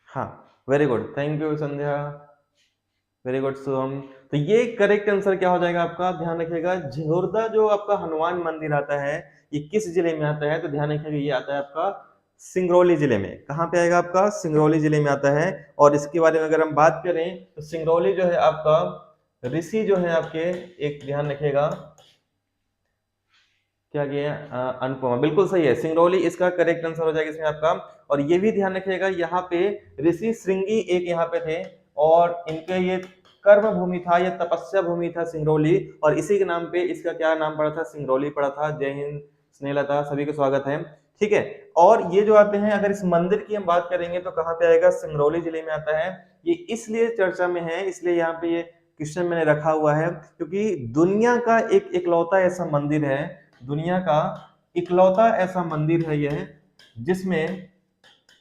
हाँ, very good, thank you Sandhya, very good Shubham. तो ये करेक्ट आंसर क्या हो जाएगा आपका, ध्यान रखिएगा, झिहुरदा जो आपका हनुमान मंदिर आता है, ये किस जिले में आता है, तो ध्यान रखिएगा ये आता है आपका सिंगरौली जिले में। कहाँ पे आएगा आपका, सिंगरौली जिले में आता है। और इसके बारे में अगर हम बात करें तो सिंगरौली जो है आपका, ऋषि जो है आपके, एक ध्यान रखिएगा क्या किया, अनुपमा, बिल्कुल सही है, सिंगरौली इसका करेक्ट आंसर हो जाएगा इसमें आपका। और ये भी ध्यान रखिएगा यहाँ पे ऋषि श्रृंगी एक यहाँ पे थे, और इनके ये कर्म भूमि था, ये तपस्या भूमि था सिंगरौली, और इसी के नाम पे इसका क्या नाम पड़ा था, सिंगरौली पड़ा था। जय हिंद, स्नेहलता, सभी को स्वागत है। ठीक है, और ये जो आते हैं, अगर इस मंदिर की हम बात करेंगे तो कहाँ पे आएगा, सिंगरौली जिले में आता है। ये इसलिए चर्चा में है, इसलिए यहाँ पे ये क्वेश्चन मैंने रखा हुआ है, क्योंकि दुनिया का एक इकलौता ऐसा मंदिर है, दुनिया का इकलौता ऐसा मंदिर है यह, जिसमें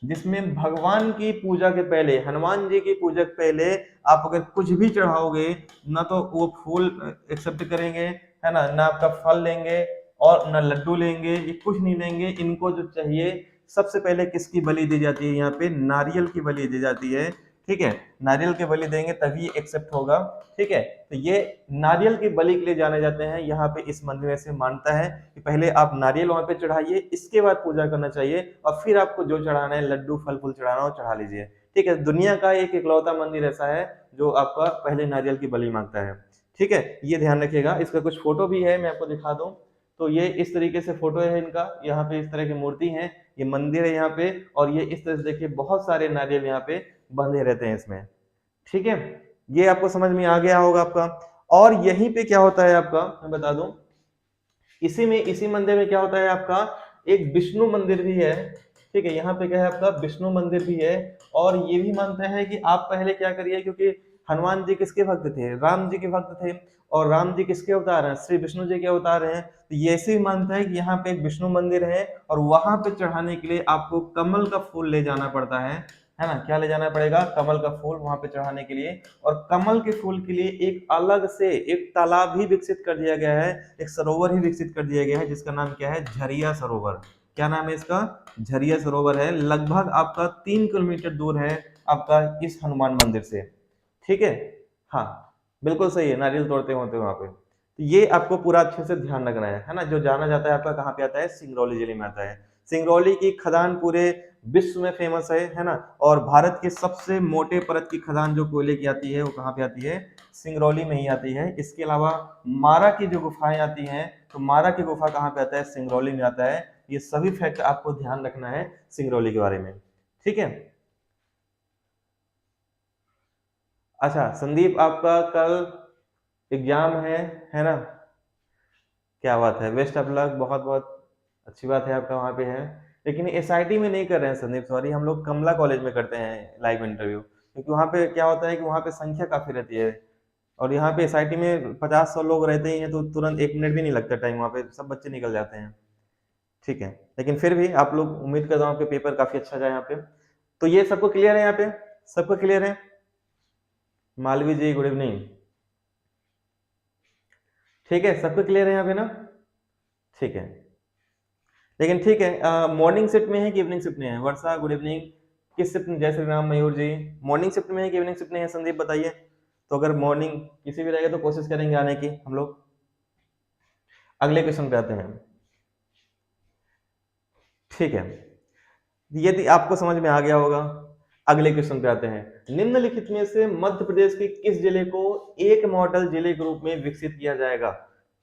जिसमें भगवान की पूजा के पहले, हनुमान जी की पूजा के पहले आप अगर कुछ भी चढ़ाओगे ना, तो वो फूल एक्सेप्ट करेंगे, है ना आपका फल लेंगे, और ना लड्डू लेंगे, ये कुछ नहीं लेंगे। इनको जो चाहिए, सबसे पहले किसकी बलि दी जाती है, यहाँ पे नारियल की बलि दी जाती है। ठीक है, नारियल की बलि देंगे तभी एक्सेप्ट होगा। ठीक है, तो ये नारियल की बलि के लिए जाने जाते हैं, यहाँ पे इस मंदिर में से मानता है कि पहले आप नारियल वहां पे चढ़ाइए, इसके बाद पूजा करना चाहिए, और फिर आपको जो चढ़ाना है, लड्डू फल फूल चढ़ाना हो चढ़ा लीजिए। ठीक है, दुनिया का एक इकलौता मंदिर ऐसा है जो आपका पहले नारियल की बलि मांगता है। ठीक है, ये ध्यान रखिएगा। इसका कुछ फोटो भी है, मैं आपको दिखा दूं, तो ये इस तरीके से फोटो है इनका, यहाँ पे इस तरह की मूर्ति है, ये मंदिर है यहाँ पे, और ये इस तरह से देखिए बहुत सारे नारियल यहाँ पे बंधे रहते हैं इसमें। ठीक है, ये आपको समझ में आ गया होगा आपका। और यहीं पे क्या होता है आपका, मैं बता दूं, इसी मंदिर में क्या होता है आपका, एक विष्णु मंदिर भी है। ठीक है, यहाँ पे क्या है आपका, विष्णु मंदिर भी है। और ये भी मानते हैं कि आप पहले क्या करिए, क्योंकि हनुमान जी किसके भक्त थे, राम जी के भक्त थे, और राम जी किसके अवतार हैं, श्री विष्णु जी के अवतार हैं। तो ये ऐसे भी मानता है कि यहाँ पे एक विष्णु मंदिर है, और वहां पे चढ़ाने के लिए आपको कमल का फूल ले जाना पड़ता है ना, क्या ले जाना पड़ेगा, कमल का फूल वहां पे चढ़ाने के लिए। और कमल के फूल के लिए एक अलग से एक तालाब ही विकसित कर दिया गया है, एक सरोवर ही विकसित कर दिया गया है, जिसका नाम क्या है, झरिया सरोवर। क्या नाम है इसका, झरिया सरोवर है। लगभग आपका 3 किलोमीटर दूर है आपका इस हनुमान मंदिर से। ठीक है, हाँ, बिल्कुल सही है, नारियल तोड़ते होते वहां पे। तो ये आपको पूरा अच्छे से ध्यान रखना है ना, जो जाना जाता है आपका कहाँ पे आता है, सिंगरौली जिले में आता है। सिंगरौली की खदान पूरे विश्व में फेमस है ना। और भारत के सबसे मोटे परत की खदान जो कोयले की आती है, वो कहाँ पे आती है, सिंगरौली में ही आती है। इसके अलावा मारा की जो गुफाएं आती हैं, तो मारा की गुफा कहाँ पे आता है, सिंगरौली में आता है। ये सभी फैक्ट आपको ध्यान रखना है सिंगरौली के बारे में। ठीक है, अच्छा संदीप, आपका कल एग्जाम है ना, क्या बात है, बेस्ट ऑफ लक, बहुत बहुत अच्छी बात है आपका वहाँ पे है। लेकिन एसआईटी में नहीं कर रहे हैं संदीप, सॉरी, हम लोग कमला कॉलेज में करते हैं लाइव इंटरव्यू, क्योंकि वहाँ पे क्या होता है कि वहाँ पे संख्या काफी रहती है, और यहाँ पे एसआईटी में 50-100 लोग रहते ही हैं, तो तुरंत 1 मिनट भी नहीं लगता टाइम, वहाँ पे सब बच्चे निकल जाते हैं। ठीक है, लेकिन फिर भी आप लोग, उम्मीद करता हूँ आपके पेपर काफी अच्छा जाए यहाँ पे। तो ये सबको क्लियर है यहाँ पे, सबको क्लियर है। मालवी जी गुड इवनिंग। ठीक है, सबको क्लियर है यहाँ पे ना। ठीक है, लेकिन ठीक है, मॉर्निंग शिफ्ट में है कि इवनिंग शिफ्ट में है, वर्षा गुड इवनिंग, किस शिफ्ट में, जय श्री राम, मयूर जी, मॉर्निंग शिफ्ट में है कि इवनिंग शिफ्ट में है, संदीप बताइए। तो अगर मॉर्निंग किसी भी रहेगा तो कोशिश करेंगे आने की हम लोग। अगले क्वेश्चन पे आते हैं। ठीक है, यदि आपको समझ में आ गया होगा, अगले क्वेश्चन पे आते हैं। निम्नलिखित में से मध्य प्रदेश के किस जिले को एक मॉडल जिले के रूप में विकसित किया जाएगा।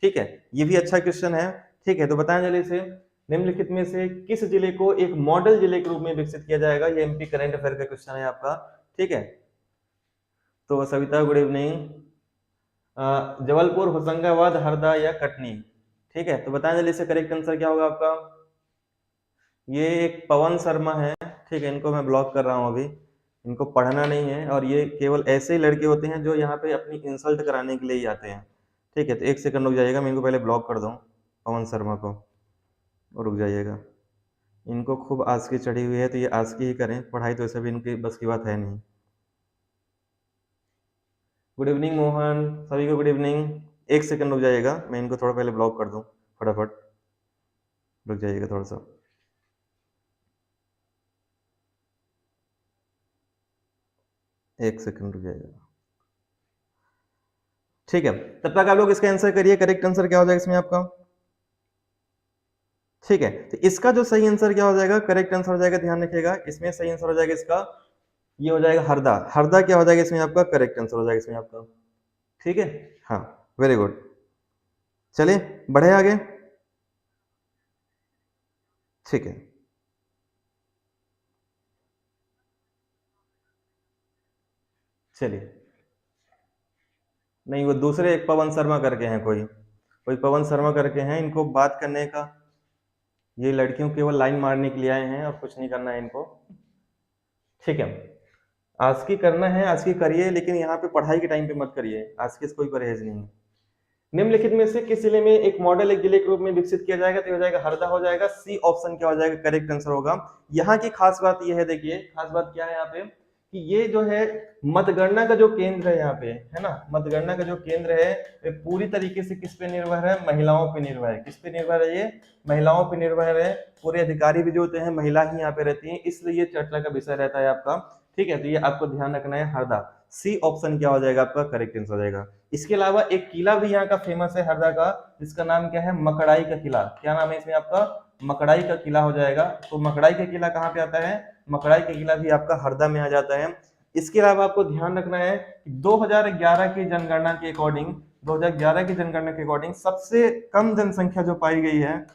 ठीक है, ये भी अच्छा क्वेश्चन है। ठीक है, तो बताएं जल्दी से, निम्नलिखित में से किस जिले को एक मॉडल जिले के रूप में विकसित किया जाएगा। ये एमपी करंट अफेयर का क्वेश्चन है आपका। ठीक है, तो सविता गुड इवनिंग, जबलपुर, होशंगाबाद, हरदा या कटनी। ठीक है, तो बताएं जल्दी से करेक्ट आंसर क्या होगा आपका। ये एक पवन शर्मा है। ठीक है, इनको मैं ब्लॉक कर रहा हूँ अभी, इनको पढ़ना नहीं है, और ये केवल ऐसे ही लड़के होते हैं जो यहाँ पे अपनी इंसल्ट कराने के लिए ही आते हैं। ठीक है, तो 1 सेकंड रुक जाइएगा, मैं इनको पहले ब्लॉक कर दूँ, पवन शर्मा को, और रुक जाइएगा। इनको खूब आस्की चढ़ी हुई है, तो ये आस्की ही करें, पढ़ाई तो ऐसे भी इनकी बस की बात है नहीं। गुड इवनिंग मोहन, सभी को गुड इवनिंग। 1 सेकंड रुक जाइएगा, मैं इनको थोड़ा पहले ब्लॉक कर दूँ, फटाफट रुक जाइएगा थोड़ा सा। एक सेकंड रुक जाइएगा। ठीक है, तब तक आप लोग इसका आंसर करिए, करेक्ट आंसर क्या हो जाएगा इसमें आपका। ठीक है, तो इसका जो सही आंसर क्या हो जाएगा, करेक्ट आंसर हो जाएगा, ध्यान रखिएगा, इसमें सही आंसर हो जाएगा इसका, ये हो जाएगा हरदा। हरदा क्या हो जाएगा इसमें आपका, करेक्ट आंसर हो जाएगा इसमें आपका। ठीक है, हाँ, वेरी गुड। चलिए बढ़े आगे। ठीक है, चलिए, नहीं वो दूसरे एक पवन शर्मा करके हैं, कोई पवन शर्मा करके हैं, इनको बात करने का, ये लड़कियों केवल लाइन मारने के लिए आए हैं और कुछ नहीं करना है इनको। ठीक है, आज की करना है, आज की करिए, लेकिन यहाँ पे पढ़ाई के टाइम पे मत करिए, आज के कोई परहेज नहीं है। निम्नलिखित में से किस जिले में एक मॉडल एक जिले के रूप में विकसित किया जाएगा, तो हो जाएगा हरदा हो जाएगा, सी ऑप्शन क्या हो जाएगा, करेक्ट आंसर होगा। यहाँ की खास बात यह है, देखिए खास बात क्या है यहाँ पे, कि ये जो है मतगणना का जो केंद्र है यहाँ पे, है ना, मतगणना का जो केंद्र है ये पूरी तरीके से किस पे निर्भर है, महिलाओं पे निर्भर है। किस पे निर्भर है ये, महिलाओं पे निर्भर है। पूरे अधिकारी भी जो होते हैं महिला ही यहाँ पे रहती है, इसलिए ये चर्चा का विषय रहता है आपका। ठीक है, तो ये आपको ध्यान रखना है, हरदा, सी ऑप्शन क्या हो जाएगा आपका, करेक्ट आंसर हो जाएगा। इसके अलावा एक किला भी यहाँ का फेमस है हरदा का, जिसका नाम क्या है, मकड़ाई का किला। क्या नाम है इसमें आपका, मकड़ाई का किला हो जाएगा। तो मकड़ाई का किला कहाँ पे आता है, मकड़ाई का किला भी आपका हरदा में आ जाता है। इसके अलावा आपको ध्यान रखना है 2011 की जनगणना के अकॉर्डिंग, 2011 की जनगणना के अकॉर्डिंग सबसे कम जनसंख्या जो पाई गई है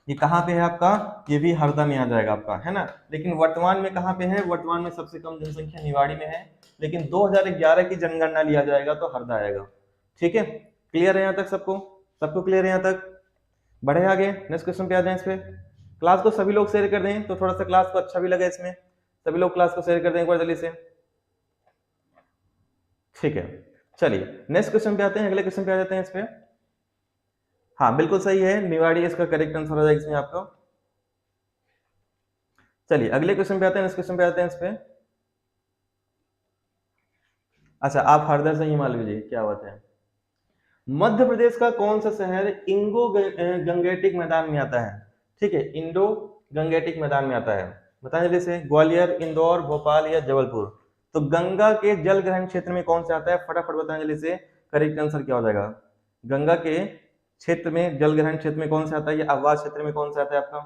ये कहाँ पे है आपका, ये भी हरदा में आ जाएगा आपका, है ना। लेकिन वर्तमान में कहाँ पे है, वर्तमान में सबसे कम जनसंख्या निवाड़ी में है, लेकिन 2011 की जनगणना लिया जाएगा तो हरदा आएगा। ठीक है, क्लियर है यहाँ तक सबको, सबको क्लियर है यहाँ तक। बढ़े आगे, नेक्स्ट क्वेश्चन पे आ जाए। इस पे क्लास को सभी लोग शेयर कर दें तो थोड़ा सा क्लास को अच्छा भी लगे, इसमें सभी लोग क्लास को शेयर कर दें एक बार जल्दी से। ठीक है, चलिए नेक्स्ट क्वेश्चन पे आते हैं, अगले क्वेश्चन पे आ जाते हैं इस पे। हाँ बिल्कुल सही है, निवाड़ी इसका करेक्ट आंसर हो जाएगा इसमें आपका। चलिए अगले क्वेश्चन पे आते हैं, नेक्स्ट क्वेश्चन पे आते हैं इस पे। अच्छा, आप हरदा से हिमालय जी, क्या बात है। मध्य प्रदेश का कौन सा शहर इंडो गंगेटिक मैदान में आता है। ठीक है, इंडो गंगेटिक मैदान में आता है, बताएं जल्दी से, ग्वालियर, इंदौर, भोपाल या जबलपुर। तो गंगा के जल ग्रहण क्षेत्र में कौन सा आता है, फटाफट बताएं जल्दी से, करेक्ट आंसर क्या हो जाएगा। गंगा के क्षेत्र में, जल ग्रहण क्षेत्र में कौन सा आता है, ये आवास क्षेत्र में कौन सा आता है आपका।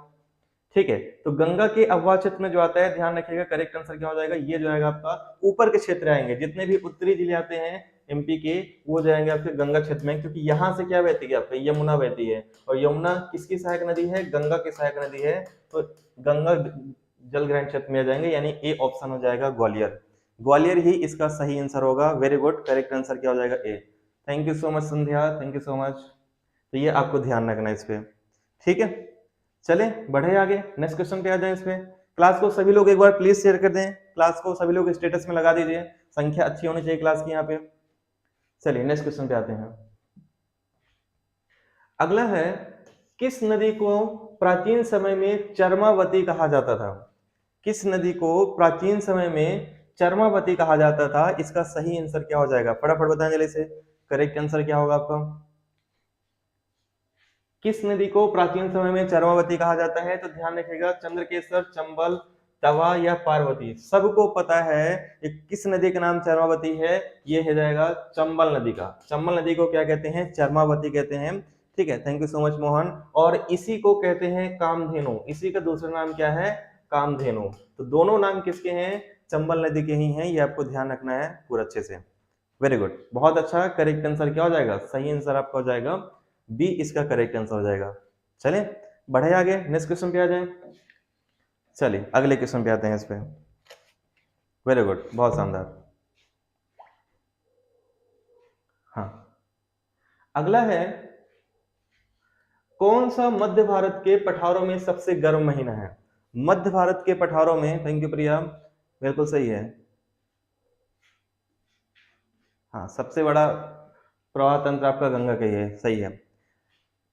ठीक है, तो गंगा के अववाह क्षेत्र में जो आता है, ध्यान रखिएगा, करेक्ट आंसर क्या हो जाएगा, ये जो आएगा आपका ऊपर के क्षेत्र आएंगे, जितने भी उत्तरी जिले आते हैं एमपी के, वो जाएंगे आपके गंगा क्षेत्र में, क्योंकि यहाँ से क्या बहती है आपका, यमुना बहती है, और यमुना किसकी सहायक नदी है, गंगा की सहायक नदी है। तो गंगा जल ग्रहण क्षेत्र में आ जाएंगे, यानी ए ऑप्शन हो जाएगा ग्वालियर। ग्वालियर ही इसका सही आंसर होगा। वेरी गुड, करेक्ट आंसर क्या हो जाएगा, A. Thank you so much Sandhya, thank you so much. तो ये आपको ध्यान रखना है इस पे। ठीक है, चले बढ़े आगे, नेक्स्ट क्वेश्चन पे आ जाए। इसमें क्लास को सभी लोग एक बार प्लीज शेयर कर दें, क्लास को सभी लोग स्टेटस में लगा दीजिए, संख्या अच्छी होनी चाहिए क्लास की यहाँ पे। चलिए नेक्स्ट क्वेश्चन पे आते हैं। अगला है, किस नदी को प्राचीन समय में चरमावती कहा जाता था। किस नदी को प्राचीन समय में चरमावती कहा जाता था, इसका सही आंसर क्या हो जाएगा, फटाफट बताएं जल्दी से, करेक्ट आंसर क्या होगा आपका। किस नदी को प्राचीन समय में चरमावती कहा जाता है, तो ध्यान रखिएगा, चंद्रकेसर, चंबल, तवा या पार्वती। सबको पता है कि किस नदी का नाम चरमावती है, ये हो जाएगा चंबल नदी का। चंबल नदी को क्या कहते हैं, चरमावती कहते हैं। ठीक है, thank you so much Mohan. और इसी को कहते हैं कामधेनु, इसी का दूसरा नाम क्या है, कामधेनु। तो दोनों नाम किसके हैं, चंबल नदी के ही हैं, ये आपको ध्यान रखना है पूरा अच्छे से। वेरी गुड, बहुत अच्छा, करेक्ट आंसर क्या हो जाएगा, सही आंसर आपका हो जाएगा बी, इसका करेक्ट आंसर हो जाएगा। चलिए बढ़े आगे, नेक्स्ट क्वेश्चन पे आ जाए। चलिए अगले क्वेश्चन पे आते हैं इस पे। वेरी गुड, बहुत शानदार। हाँ, अगला है, कौन सा मध्य भारत के पठारों में सबसे गर्म महीना है। मध्य भारत के पठारों में, थैंक यू प्रिया, बिल्कुल सही है। हाँ, सबसे बड़ा प्रवाह तंत्र आपका गंगा का ही है, सही है।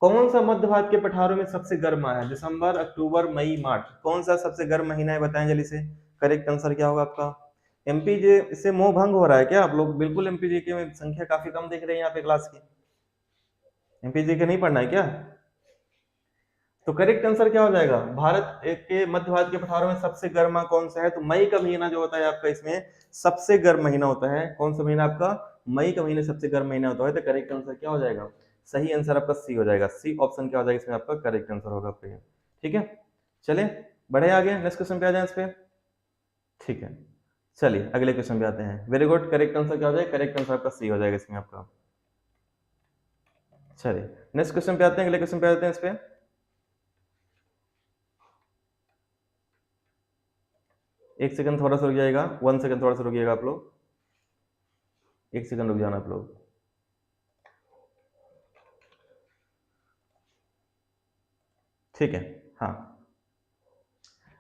कौन सा मध्य भारत के पठारों में सबसे गर्म माह है, दिसंबर, अक्टूबर, मई, मार्च, कौन सा सबसे गर्म महीना है, बताएं जल्दी से, करेक्ट आंसर क्या होगा आपका। एमपीजे इससे मोह भंग हो रहा है क्या आप लोग, बिल्कुल एमपीजे की संख्या काफी कम दिख रही है यहाँ पे क्लास की, एमपीजे के नहीं पढ़ना है क्या। तो करेक्ट आंसर क्या हो जाएगा, भारत के मध्य भारत के पठारों में सबसे गर्म माह कौन सा है, तो मई का महीना जो होता है आपका इसमें सबसे गर्म महीना होता है। कौन सा महीना आपका, मई का महीना सबसे गर्म महीना होता है। तो करेक्ट आंसर क्या हो जाएगा, सही आंसर आपका सी हो जाएगा। सी ऑप्शन क्या हो जाएगा इसमें आपका करेक्ट आंसर होगा आपका। ठीक है, चलिए बढ़े आगे, नेक्स्ट क्वेश्चन पे आ जाए इस पे। ठीक है, चलिए अगले क्वेश्चन पे आते हैं। वेरी गुड, करेक्ट आंसर क्या हो जाएगा, करेक्ट आंसर आपका सी हो जाएगा इसमें आपका। चलिए नेक्स्ट क्वेश्चन पे आते हैं, अगले क्वेश्चन पे आते हैं इस पे। एक सेकंड थोड़ा सा रुक जाएगा, 1 सेकंड थोड़ा सा रुकिएगा आप लोग, 1 सेकंड रुक जाना आप लोग। ठीक है, हाँ,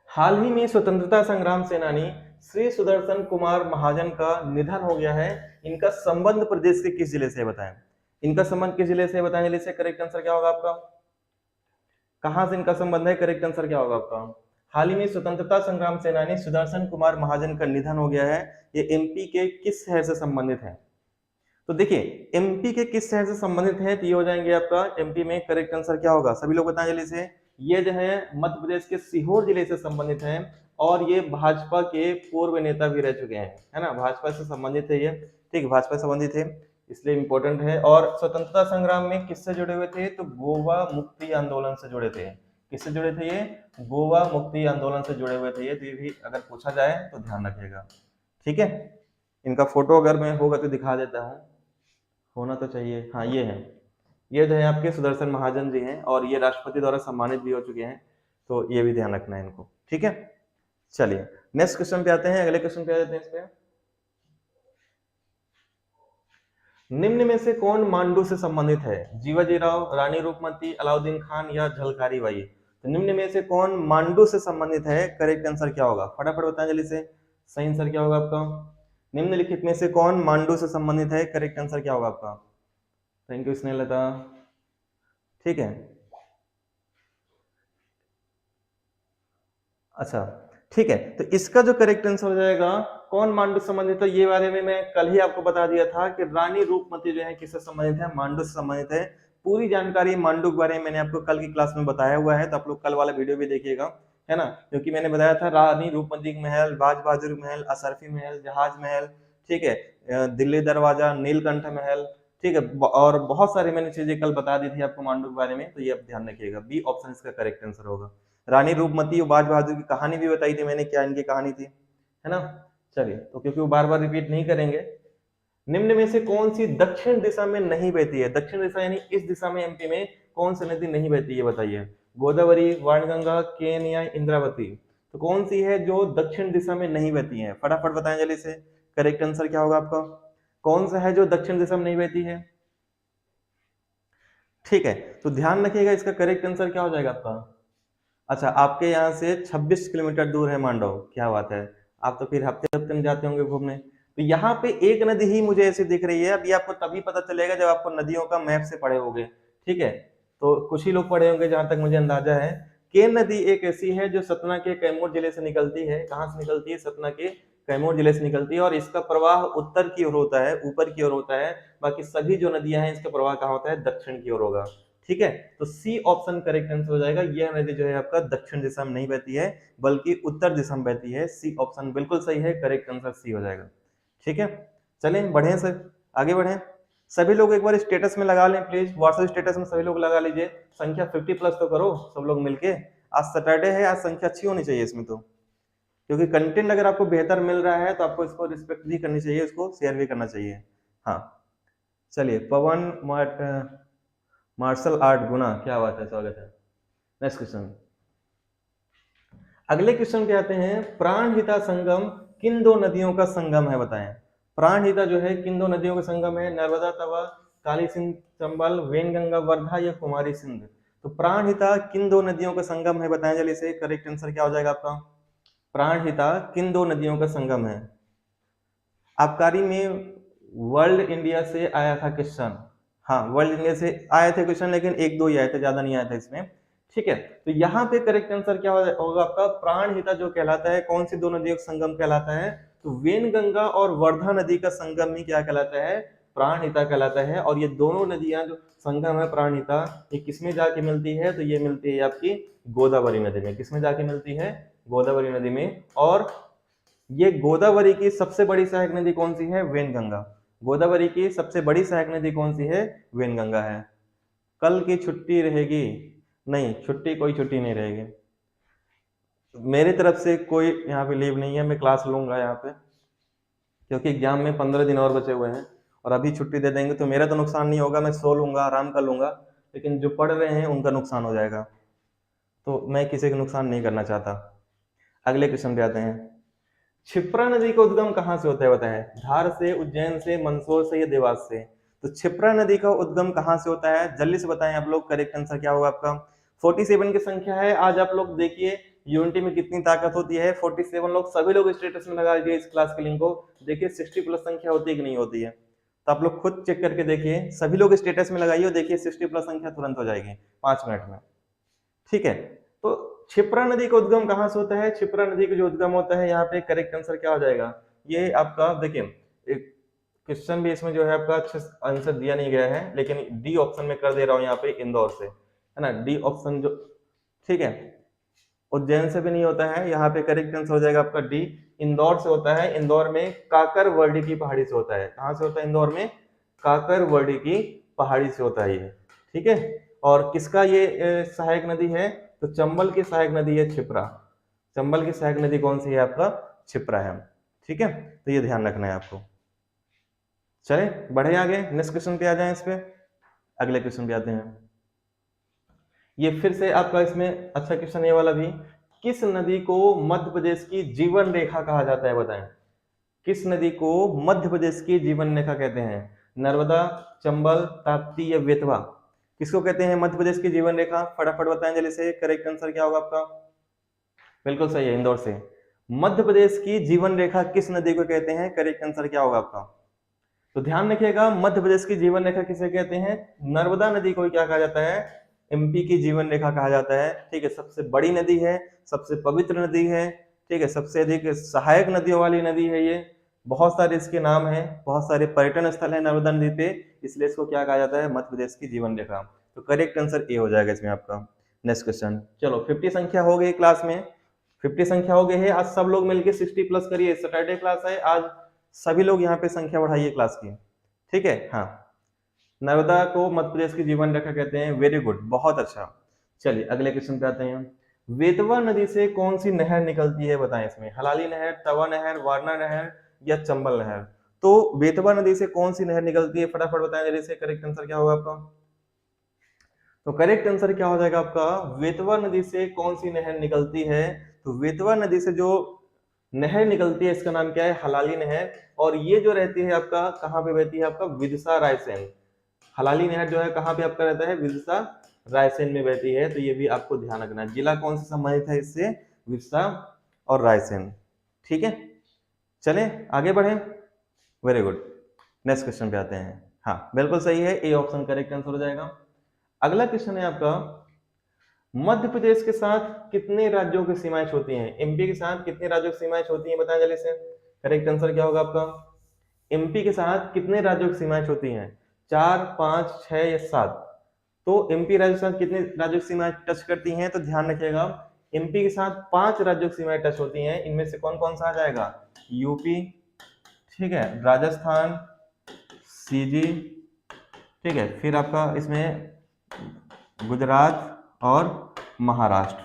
हाल ही में स्वतंत्रता संग्राम सेनानी श्री सुदर्शन कुमार महाजन का निधन हो गया है। इनका संबंध प्रदेश के किस जिले से बताएं, इनका संबंध किस जिले से बताएं, जिले से। करेक्ट आंसर क्या होगा आपका, कहां से इनका संबंध है, करेक्ट आंसर क्या होगा आपका। हाल ही में स्वतंत्रता संग्राम सेनानी सुदर्शन कुमार महाजन का निधन हो गया है, ये एमपी के किस शहर से संबंधित है। तो देखिए एमपी के किस शहर से संबंधित है, तो ये हो जाएंगे आपका एमपी में करेक्ट आंसर क्या होगा, सभी लोग बताएं जल्दी से। ये जो है मध्य प्रदेश के सीहोर जिले से संबंधित है, और ये भाजपा के पूर्व नेता भी रह चुके हैं, है ना, भाजपा से संबंधित है ये। ठीक, भाजपा से संबंधित है इसलिए इंपॉर्टेंट है। और स्वतंत्रता संग्राम में किससे जुड़े हुए थे, तो गोवा मुक्ति आंदोलन से जुड़े थे। किससे जुड़े थे ये, गोवा मुक्ति आंदोलन से जुड़े हुए थे ये। तो ये भी अगर पूछा जाए तो ध्यान रखिएगा। ठीक है, इनका फोटो अगर मैं होगा तो दिखा देता हूँ, होना तो चाहिए, हाँ ये है, ये जो है आपके सुदर्शन महाजन जी हैं, और ये राष्ट्रपति द्वारा सम्मानित भी हो चुके हैं, तो ये भी ध्यान रखना है इनको। ठीक है, चलिए नेक्स्ट क्वेश्चन पे आते हैं, अगले क्वेश्चन पे आ जाते हैं इस पे। निम्न में से कौन मांडू से संबंधित है, जीवाजीराव, रानी रूपमती, अलाउद्दीन खान या झलकारी बाई। तो निम्न में से कौन मांडू से संबंधित है, करेक्ट आंसर क्या होगा, फटाफट बताएं जल्दी से, सही आंसर क्या होगा आपका। निम्नलिखित में से कौन मांडू से संबंधित है, करेक्ट आंसर क्या होगा आपका। Thank you Snehlata. ठीक है, अच्छा ठीक है, तो इसका जो करेक्ट आंसर हो जाएगा कौन मांडू से संबंधित है, ये बारे में मैं कल ही आपको बता दिया था कि रानी रूपमती जो है किससे संबंधित है, मांडू से संबंधित है। पूरी जानकारी मांडू के बारे में मैंने आपको कल की क्लास में बताया हुआ है, तो आप लोग कल वाला वीडियो भी देखिएगा, है ना, क्योंकि मैंने बताया था रानी रूपमती महल, बाज बहादुर महल, असरफी महल, जहाज महल, ठीक है, दिल्ली दरवाजा, नीलकंठ महल, ठीक है, और बहुत सारी मैंने चीजें कल बता दी थी आपको मांडू के बारे में, तो ये आप ध्यान रखिएगा। बी ऑप्शन इसका करेक्ट आंसर होगा। रानी रूपमती और बाज बहादुर की कहानी भी बताई थी मैंने, क्या इनकी कहानी थी, है ना। चलिए, तो क्योंकि वो बार बार रिपीट नहीं करेंगे। निम्न में से कौन सी दक्षिण दिशा में नहीं बहती है, दक्षिण दिशा यानी इस दिशा में एमपी में कौन सी नदी नहीं बहती है, बताइए। गोदावरी, वाणगंगा, केन या इंद्रावती। तो कौन सी है जो दक्षिण दिशा में नहीं बहती है, फटाफट बताएं जल्दी से, करेक्ट आंसर क्या होगा आपका। कौन सा है जो दक्षिण दिशा में नहीं बहती है। ठीक है, तो ध्यान रखिएगा इसका करेक्ट आंसर क्या हो जाएगा आपका। अच्छा, आपके यहाँ से 26 किलोमीटर दूर है मांडव, क्या बात है, आप तो फिर हफ्ते हफ्ते में जाते होंगे घूमने। तो यहाँ पे एक नदी ही मुझे ऐसी दिख रही है, अभी आपको तभी पता चलेगा जब आपको नदियों का मैप से पढ़े होंगे। ठीक है, तो कुछ ही लोग पढ़े होंगे जहां तक मुझे अंदाजा है। केन नदी एक ऐसी है जो सतना के कैमूर जिले से निकलती है। कहाँ से निकलती है, सतना के कैमूर जिले से निकलती है, और इसका प्रवाह उत्तर की ओर होता है, ऊपर की ओर होता है। बाकी सभी जो नदियां हैं इसका प्रवाह कहाँ होता है, दक्षिण की ओर होगा। ठीक है, तो सी ऑप्शन करेक्ट आंसर हो जाएगा। यह नदी जो है आपका दक्षिण दिशा में नहीं बहती है, बल्कि उत्तर दिशा में बहती है। सी ऑप्शन बिल्कुल सही है, करेक्ट आंसर सी हो जाएगा। ठीक है, चलें बढ़े सर, आगे बढ़े। सभी लोग एक बार स्टेटस में लगा लें प्लीज, व्हाट्सएप स्टेटस में सभी लोग लगा लीजिए। संख्या 50+ तो करो सब लोग मिलके। आज सैटरडे है, आज संख्या अच्छी होनी चाहिए इसमें, तो क्योंकि कंटेंट अगर आपको बेहतर मिल रहा है तो आपको इसको रिस्पेक्ट भी करनी चाहिए, उसको शेयर भी करना चाहिए। हाँ चलिए, पवन मार्शल आर्ट गुना, क्या बात है, स्वागत है। नेक्स्ट क्वेश्चन, अगले क्वेश्चन पे आते हैं। प्राणहिता संगम किन दो नदियों का संगम है, बताएं। प्राणहिता जो है किन दो नदियों का संगम है, नर्मदा तवा, काली सिंध चंबल, वेनगंगा वर्धा या कुमारी सिंध। तो प्राणहिता किन दो नदियों का संगम है, बताएं जल्दी से, करेक्ट आंसर क्या हो जाएगा आपका। प्राणहिता किन दो नदियों का संगम है। आबकारी में वर्ल्ड इंडिया से आया था क्वेश्चन, हाँ वर्ल्ड इंडिया से आए थे क्वेश्चन, लेकिन एक दो ही आए थे, ज्यादा नहीं आए थे इसमें। ठीक है, तो यहाँ पे करेक्ट आंसर क्या होगा आपका। प्राणहिता जो कहलाता है कौन सी दो नदियों का संगम कहलाता है, तो वेनगंगा और वर्धा नदी का संगम ही क्या कहलाता है, प्राणहिता कहलाता है। और ये दोनों नदियां जो संगम है प्राणहिता, ये किसमें जाके मिलती है? तो ये मिलती है आपकी गोदावरी नदी में। किसमें जाके मिलती है? गोदावरी नदी में। और ये गोदावरी की सबसे बड़ी सहायक नदी कौन सी है? वेनगंगा। गोदावरी की सबसे बड़ी सहायक नदी कौन सी है? वेनगंगा है। कल की छुट्टी रहेगी? नहीं, छुट्टी कोई छुट्टी नहीं रहेगी। मेरी तरफ से कोई यहाँ पे लीव नहीं है, मैं क्लास लूंगा यहाँ पे, क्योंकि एग्जाम में 15 दिन और बचे हुए हैं और अभी छुट्टी दे देंगे तो मेरा तो नुकसान नहीं होगा, मैं सो लूंगा, आराम कर लूंगा, लेकिन जो पढ़ रहे हैं उनका नुकसान हो जाएगा, तो मैं किसी का नुकसान नहीं करना चाहता। अगले क्वेश्चन पे आते हैं। क्षिप्रा नदी का उद्गम कहाँ से होता है बताएं? धार से, उज्जैन से, मंदसौर से या देवास से? तो क्षिप्रा नदी का उद्गम कहाँ से होता है? जल्दी से बताएं आप लोग, करेक्ट आंसर क्या होगा आपका? 47 की संख्या है। आज आप लोग देखिए यूनिटी में कितनी ताकत होती है। 47 लोग, सभी लोग स्टेटस में लगा दिए इस क्लास के लिंक को। देखिए 60 प्लस संख्या होती है कि नहीं होती है, तो आप लोग खुद चेक करके देखिए, सभी लोग स्टेटस में लगाइए, देखिए 60 प्लस संख्या तुरंत हो जाएगी 5 मिनट में। ठीक है, तो क्षिप्रा नदी का उद्गम कहाँ से होता है? क्षिप्रा नदी का जो उद्गम होता है, यहाँ पे करेक्ट आंसर क्या हो जाएगा? ये आपका देखिए, एक क्वेश्चन भी इसमें जो है आपका अच्छा आंसर दिया नहीं गया है, लेकिन डी ऑप्शन में कर दे रहा हूँ यहाँ पे, इंदौर से, है ना, डी ऑप्शन जो, ठीक है, उज्जैन से भी नहीं होता है। यहाँ पे करेक्ट आंसर हो जाएगा आपका डी, इंदौर से होता है। इंदौर में काकर वर्डी की पहाड़ी से होता है। कहाँ से होता है? इंदौर में काकर वर्डी की पहाड़ी से होता है ये। ठीक है, और किसका ये सहायक नदी है? तो चंबल की सहायक नदी है क्षिप्रा। चंबल की सहायक नदी कौन सी है? आपका क्षिप्रा है। ठीक है, तो ये ध्यान रखना है आपको। चले बढ़े आगे, नेक्स्ट क्वेश्चन पे आ जाए। इस पे अगले क्वेश्चन पे आते हैं। ये फिर से आपका इसमें अच्छा क्वेश्चन ये वाला भी। किस नदी को मध्य प्रदेश की जीवन रेखा कहा जाता है बताएं? किस नदी को मध्य प्रदेश की जीवन रेखा कहते हैं? नर्मदा, चंबल, ताप्ती या बेतवा? किसको कहते हैं मध्य प्रदेश की जीवन रेखा? फटाफट बताएं जल्दी से, करेक्ट आंसर क्या होगा आपका? बिल्कुल सही है, इंदौर से। मध्य प्रदेश की जीवन रेखा किस नदी को कहते हैं? करेक्ट आंसर क्या होगा आपका? तो ध्यान रखिएगा, मध्य प्रदेश की जीवन रेखा किसे कहते हैं? नर्मदा नदी को क्या कहा जाता है? एमपी की जीवन रेखा कहा जाता है। ठीक है, सबसे बड़ी नदी है, सबसे पवित्र नदी है, ठीक है, सबसे अधिक सहायक नदियों वाली नदी है ये। बहुत सारे इसके नाम हैं, बहुत सारे पर्यटन स्थल है नर्मदा नदी पे, इसलिए इसको क्या कहा जाता है? मध्य प्रदेश की जीवन रेखा। तो करेक्ट आंसर ए हो जाएगा इसमें आपका। नेक्स्ट क्वेश्चन, चलो 50 संख्या हो गई क्लास में, 50 संख्या हो गई है। आज सब लोग मिलकर 60 प्लस करिए, सैटरडे क्लास है आज, सभी लोग यहाँ पे संख्या बढ़ाइए क्लास की। ठीक है, हाँ, नर्मदा को मध्य प्रदेश की जीवन रेखा कहते हैं। वेरी गुड, बहुत अच्छा। चलिए अगले क्वेश्चन पे आते हैं। बेतवा नदी से कौन सी नहर निकलती है बताएं इसमें? हलाली नहर, तवा नहर, वारना नहर या चंबल नहर? तो बेतवा नदी से कौन सी नहर निकलती है? फटाफट बताएं जल्दी से, करेक्ट आंसर क्या होगा आपका? तो करेक्ट आंसर क्या हो जाएगा आपका? बेतवा नदी से कौन सी नहर निकलती है? तो बेतवा नदी से जो नहर निकलती है इसका नाम क्या है? हलाली नहर। और ये जो रहती है आपका, कहाँ पे बहती है? आपका विदिशा रायसेन। हलाली नहर जो है कहाँ पे आपका रहता है? विदिशा रायसेन में बहती है। तो ये भी आपको ध्यान रखना है। जिला कौन सा संबंधित है इससे? विदिशा और रायसेन। ठीक है, चलें आगे बढ़े। वेरी गुड, नेक्स्ट क्वेश्चन पे आते हैं। हाँ बिल्कुल सही है, ए ऑप्शन करेक्ट आंसर हो जाएगा। अगला क्वेश्चन है आपका, मध्य प्रदेश के साथ कितने राज्यों की सीमाएं होती हैं? एमपी के साथ कितने राज्यों की सीमाएं होती हैं बताएं जल्दी से, करेक्ट आंसर क्या होगा आपका? एमपी के साथ कितने राज्यों की सीमाएं होती हैं? 4, 5, 6 या 7? तो एमपी राज्य के साथ कितने राज्यों की सीमाएं टच करती हैं? तो ध्यान रखिएगा, एमपी के साथ 5 राज्यों की सीमाएं टच होती हैं। इनमें से कौन कौन सा आ जाएगा? यूपी, ठीक है, राजस्थान, सीजी, ठीक है, फिर आपका इसमें गुजरात और महाराष्ट्र।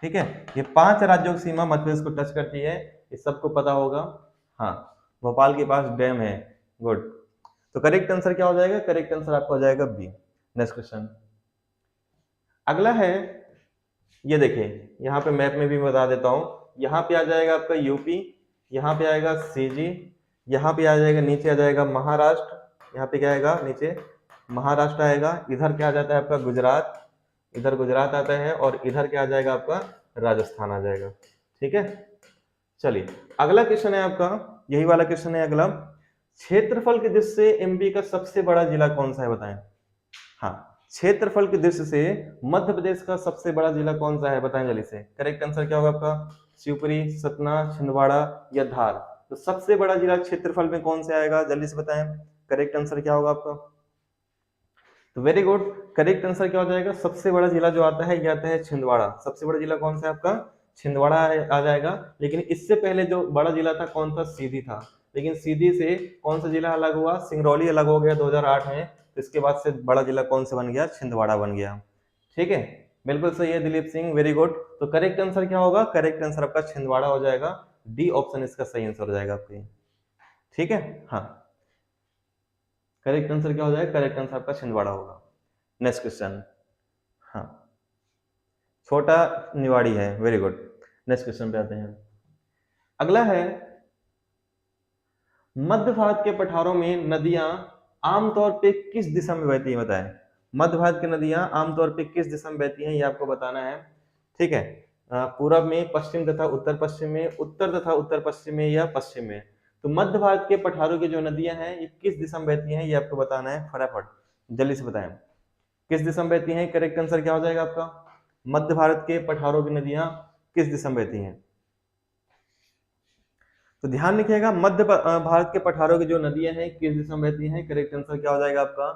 ठीक है, ये 5 राज्यों की सीमा मध्य प्रदेश को टच करती है, ये सबको पता होगा। हाँ, भोपाल के पास डैम है। गुड, तो करेक्ट आंसर क्या हो जाएगा? करेक्ट आंसर आपका हो जाएगा बी। नेक्स्ट क्वेश्चन अगला है, ये देखिए यहाँ पे मैप में भी बता देता हूँ। यहाँ पे आ जाएगा आपका यूपी, यहाँ पे आएगा सीजी, यहाँ पे आ जाएगा, नीचे आ जाएगा महाराष्ट्र, यहाँ पे क्या आएगा? नीचे महाराष्ट्र आएगा। इधर क्या आ जाता है आपका? गुजरात, इधर गुजरात आता है, और इधर क्या आ जाएगा आपका? राजस्थान आ जाएगा। ठीक है, चलिए अगला क्वेश्चन है आपका, यही वाला क्वेश्चन है अगला। क्षेत्रफल की दृष्टि से एमपी का सबसे बड़ा जिला कौन सा है बताएं? हाँ, क्षेत्रफल की दृष्टि से मध्य प्रदेश का सबसे बड़ा जिला कौन सा है बताएं जल्दी से, करेक्ट आंसर क्या होगा आपका? शिवपुरी, सतना, छिंदवाड़ा या धार? तो सबसे बड़ा जिला क्षेत्रफल में कौन सा आएगा? जल्दी से बताएं। करेक्ट आंसर क्या होगा आपका? तो वेरी गुड, करेक्ट आंसर क्या हो जाएगा? सबसे बड़ा जिला जो आता है ये आता है छिंदवाड़ा। सबसे बड़ा जिला कौन सा है आपका? छिंदवाड़ा आ जाएगा। लेकिन इससे पहले जो बड़ा जिला था कौन था? सीधी था। लेकिन सीधी से कौन सा जिला अलग हुआ? सिंगरौली अलग हो गया 2008 में। तो इसके बाद से बड़ा जिला कौन सा बन गया? छिंदवाड़ा बन गया। ठीक है, बिल्कुल सही है दिलीप सिंह, वेरी गुड। तो करेक्ट आंसर क्या होगा? करेक्ट आंसर आपका छिंदवाड़ा हो जाएगा। डी ऑप्शन इसका सही आंसर हो जाएगा आपके। ठीक है, हाँ, करेक्ट आंसर क्या हो जाएगा? करेक्ट आंसर आपका छिंदवाड़ा होगा। नेक्स्ट क्वेश्चन, हाँ, छोटा निवाड़ी है, वेरी गुड। नेक्स्ट क्वेश्चन पे आते हैं। अगला है, मध्य भारत के पठारों में नदियां आमतौर पे किस दिशा में बहती हैं? बताएं। मध्य भारत की नदियां आमतौर पे किस दिशा में बहती हैं, ये आपको बताना है। ठीक है, पूरब में, पश्चिम तथा उत्तर पश्चिम में, उत्तर तथा उत्तर पश्चिम में, या पश्चिम में। तो मध्य भारत के पठारों की जो नदियां हैं ये किस दिशा में बहती हैं, ये आपको बताना है। फटाफट जल्दी से बताएं, किस दिशा में बहती हैं? करेक्ट आंसर क्या हो जाएगा आपका? मध्य भारत के पठारों की नदियां किस दिशा में बहती हैं? तो ध्यान रखिएगा, मध्य भारत के पठारों की जो नदियां हैं किस दिशा में बहती हैं? करेक्ट आंसर क्या हो जाएगा आपका?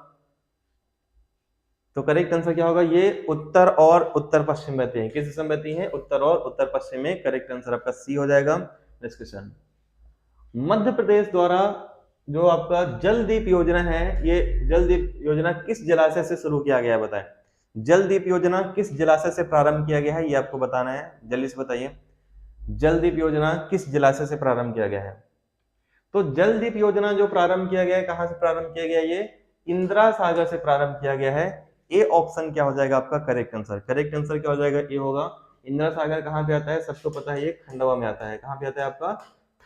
तो करेक्ट आंसर क्या होगा? ये उत्तर और उत्तर पश्चिम बहती हैं। किस दिशा में बहती हैं? उत्तर और उत्तर पश्चिम में। करेक्ट आंसर आपका सी हो जाएगा। नेक्स्ट क्वेश्चन, मध्य प्रदेश द्वारा जो आपका जलदीप योजना है, ये जलदीप योजना किस जलाशय से शुरू किया गया है? बताएं। जलदीप योजना किस जलाशय से प्रारंभ किया गया है, ये आपको बताना है। जल्दी से बताइए, जलदीप योजना किस जलाशय से प्रारंभ किया गया है? तो जलदीप योजना जो प्रारंभ किया गया है, कहां से प्रारंभ किया गया है? ये इंदिरा सागर से प्रारंभ किया गया है। ए ऑप्शन क्या हो जाएगा आपका? Correct answer. करेक्ट आंसर क्या हो जाएगा? ए होगा। इंदिरा सागर कहां पे आता है? सबको पता है, ये खंडवा में आता है। कहां पे आता है आपका?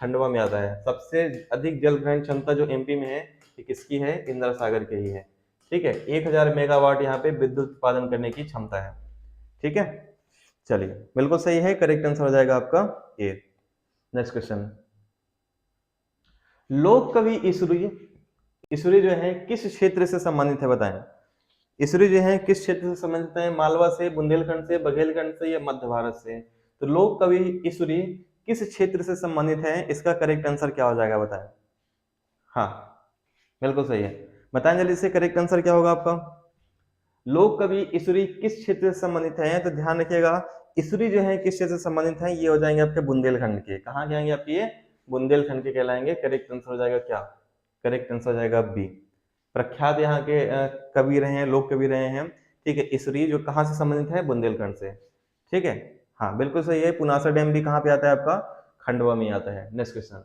खंडवा में आता है। सबसे अधिक जल ग्रहण क्षमता जो एमपी में है ये किसकी है? इंदिरा सागर की ही है। ठीक है, 1000 मेगावाट यहाँ पे विद्युत उत्पादन करने की क्षमता है। ठीक है, चलिए, बिल्कुल सही है। करेक्ट आंसर हो जाएगा आपका ए। नेक्स्ट क्वेश्चन, लोक कवि ईसुरी, ईसुरी जो है किस क्षेत्र से संबंधित है? बताएं। ईसुरी जो है किस क्षेत्र से संबंधित है? मालवा से, बुंदेलखंड से, बघेलखंड से, या मध्य भारत से? तो लोक कवि ईसुरी किस क्षेत्र से संबंधित है? इसका करेक्ट आंसर क्या हो जाएगा? बताएं। हाँ, बिल्कुल सही है। बताएं जल्दी से, करेक्ट आंसर क्या होगा आपका? लोक कवि ईसुरी किस क्षेत्र से संबंधित है? तो ध्यान रखिएगा, ईसुरी जो है किस क्षेत्र से संबंधित है? ये हो जाएंगे आपके बुंदेलखंड के। कहाँ जाएंगे आपके? ये बुंदेलखंड के कहलाएंगे। करेक्ट आंसर हो जाएगा क्या? करेक्ट आंसर हो जाएगा बी। प्रख्यात यहाँ के कवि रहे हैं, लोक कवि रहे हैं। ठीक है, ईसुरी जो कहाँ से संबंधित है? बुंदेलखंड से। ठीक है, हाँ, बिल्कुल सही है। पुनासा डैम भी कहाँ पे आता है आपका? खंडवा में आता है। नेक्स्ट क्वेश्चन,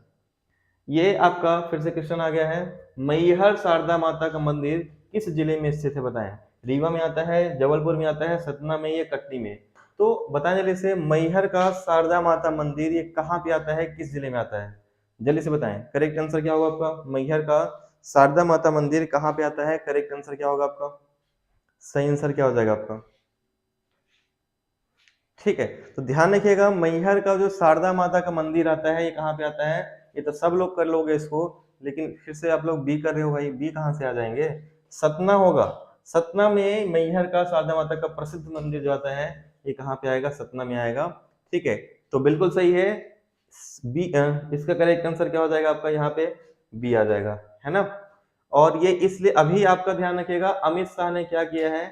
ये आपका फिर से क्वेश्चन आ गया है, मैहर शारदा माता का मंदिर किस जिले में स्थित है? बताएं। रीवा में आता है, जबलपुर में आता है, सतना में, या कटनी में? तो बताएं जल्दी से, मैहर का शारदा माता मंदिर ये कहाँ पे आता है, किस जिले में आता है? जल्दी से बताएं, करेक्ट आंसर क्या होगा आपका? मैहर का शारदा माता मंदिर कहाँ पे आता है? करेक्ट आंसर क्या होगा आपका? सही आंसर क्या हो जाएगा आपका? ठीक है, तो ध्यान रखिएगा, मैहर का जो शारदा माता का मंदिर आता है ये कहाँ पे आता है? ये तो सब लोग कर लोगे इसको, लेकिन फिर से आप लोग बी कर रहे हो भाई। बी कहाँ से आ जाएंगे? सतना होगा। सतना में मैहर का शारदा माता का प्रसिद्ध मंदिर जो आता है ये कहाँ पे आएगा? सतना में आएगा। ठीक है, तो बिल्कुल सही है बी। इसका करेक्ट आंसर क्या हो जाएगा आपका? यहाँ पे बी आ जाएगा, है ना। और ये इसलिए अभी आपका ध्यान रखिएगा, अमित शाह ने क्या किया है,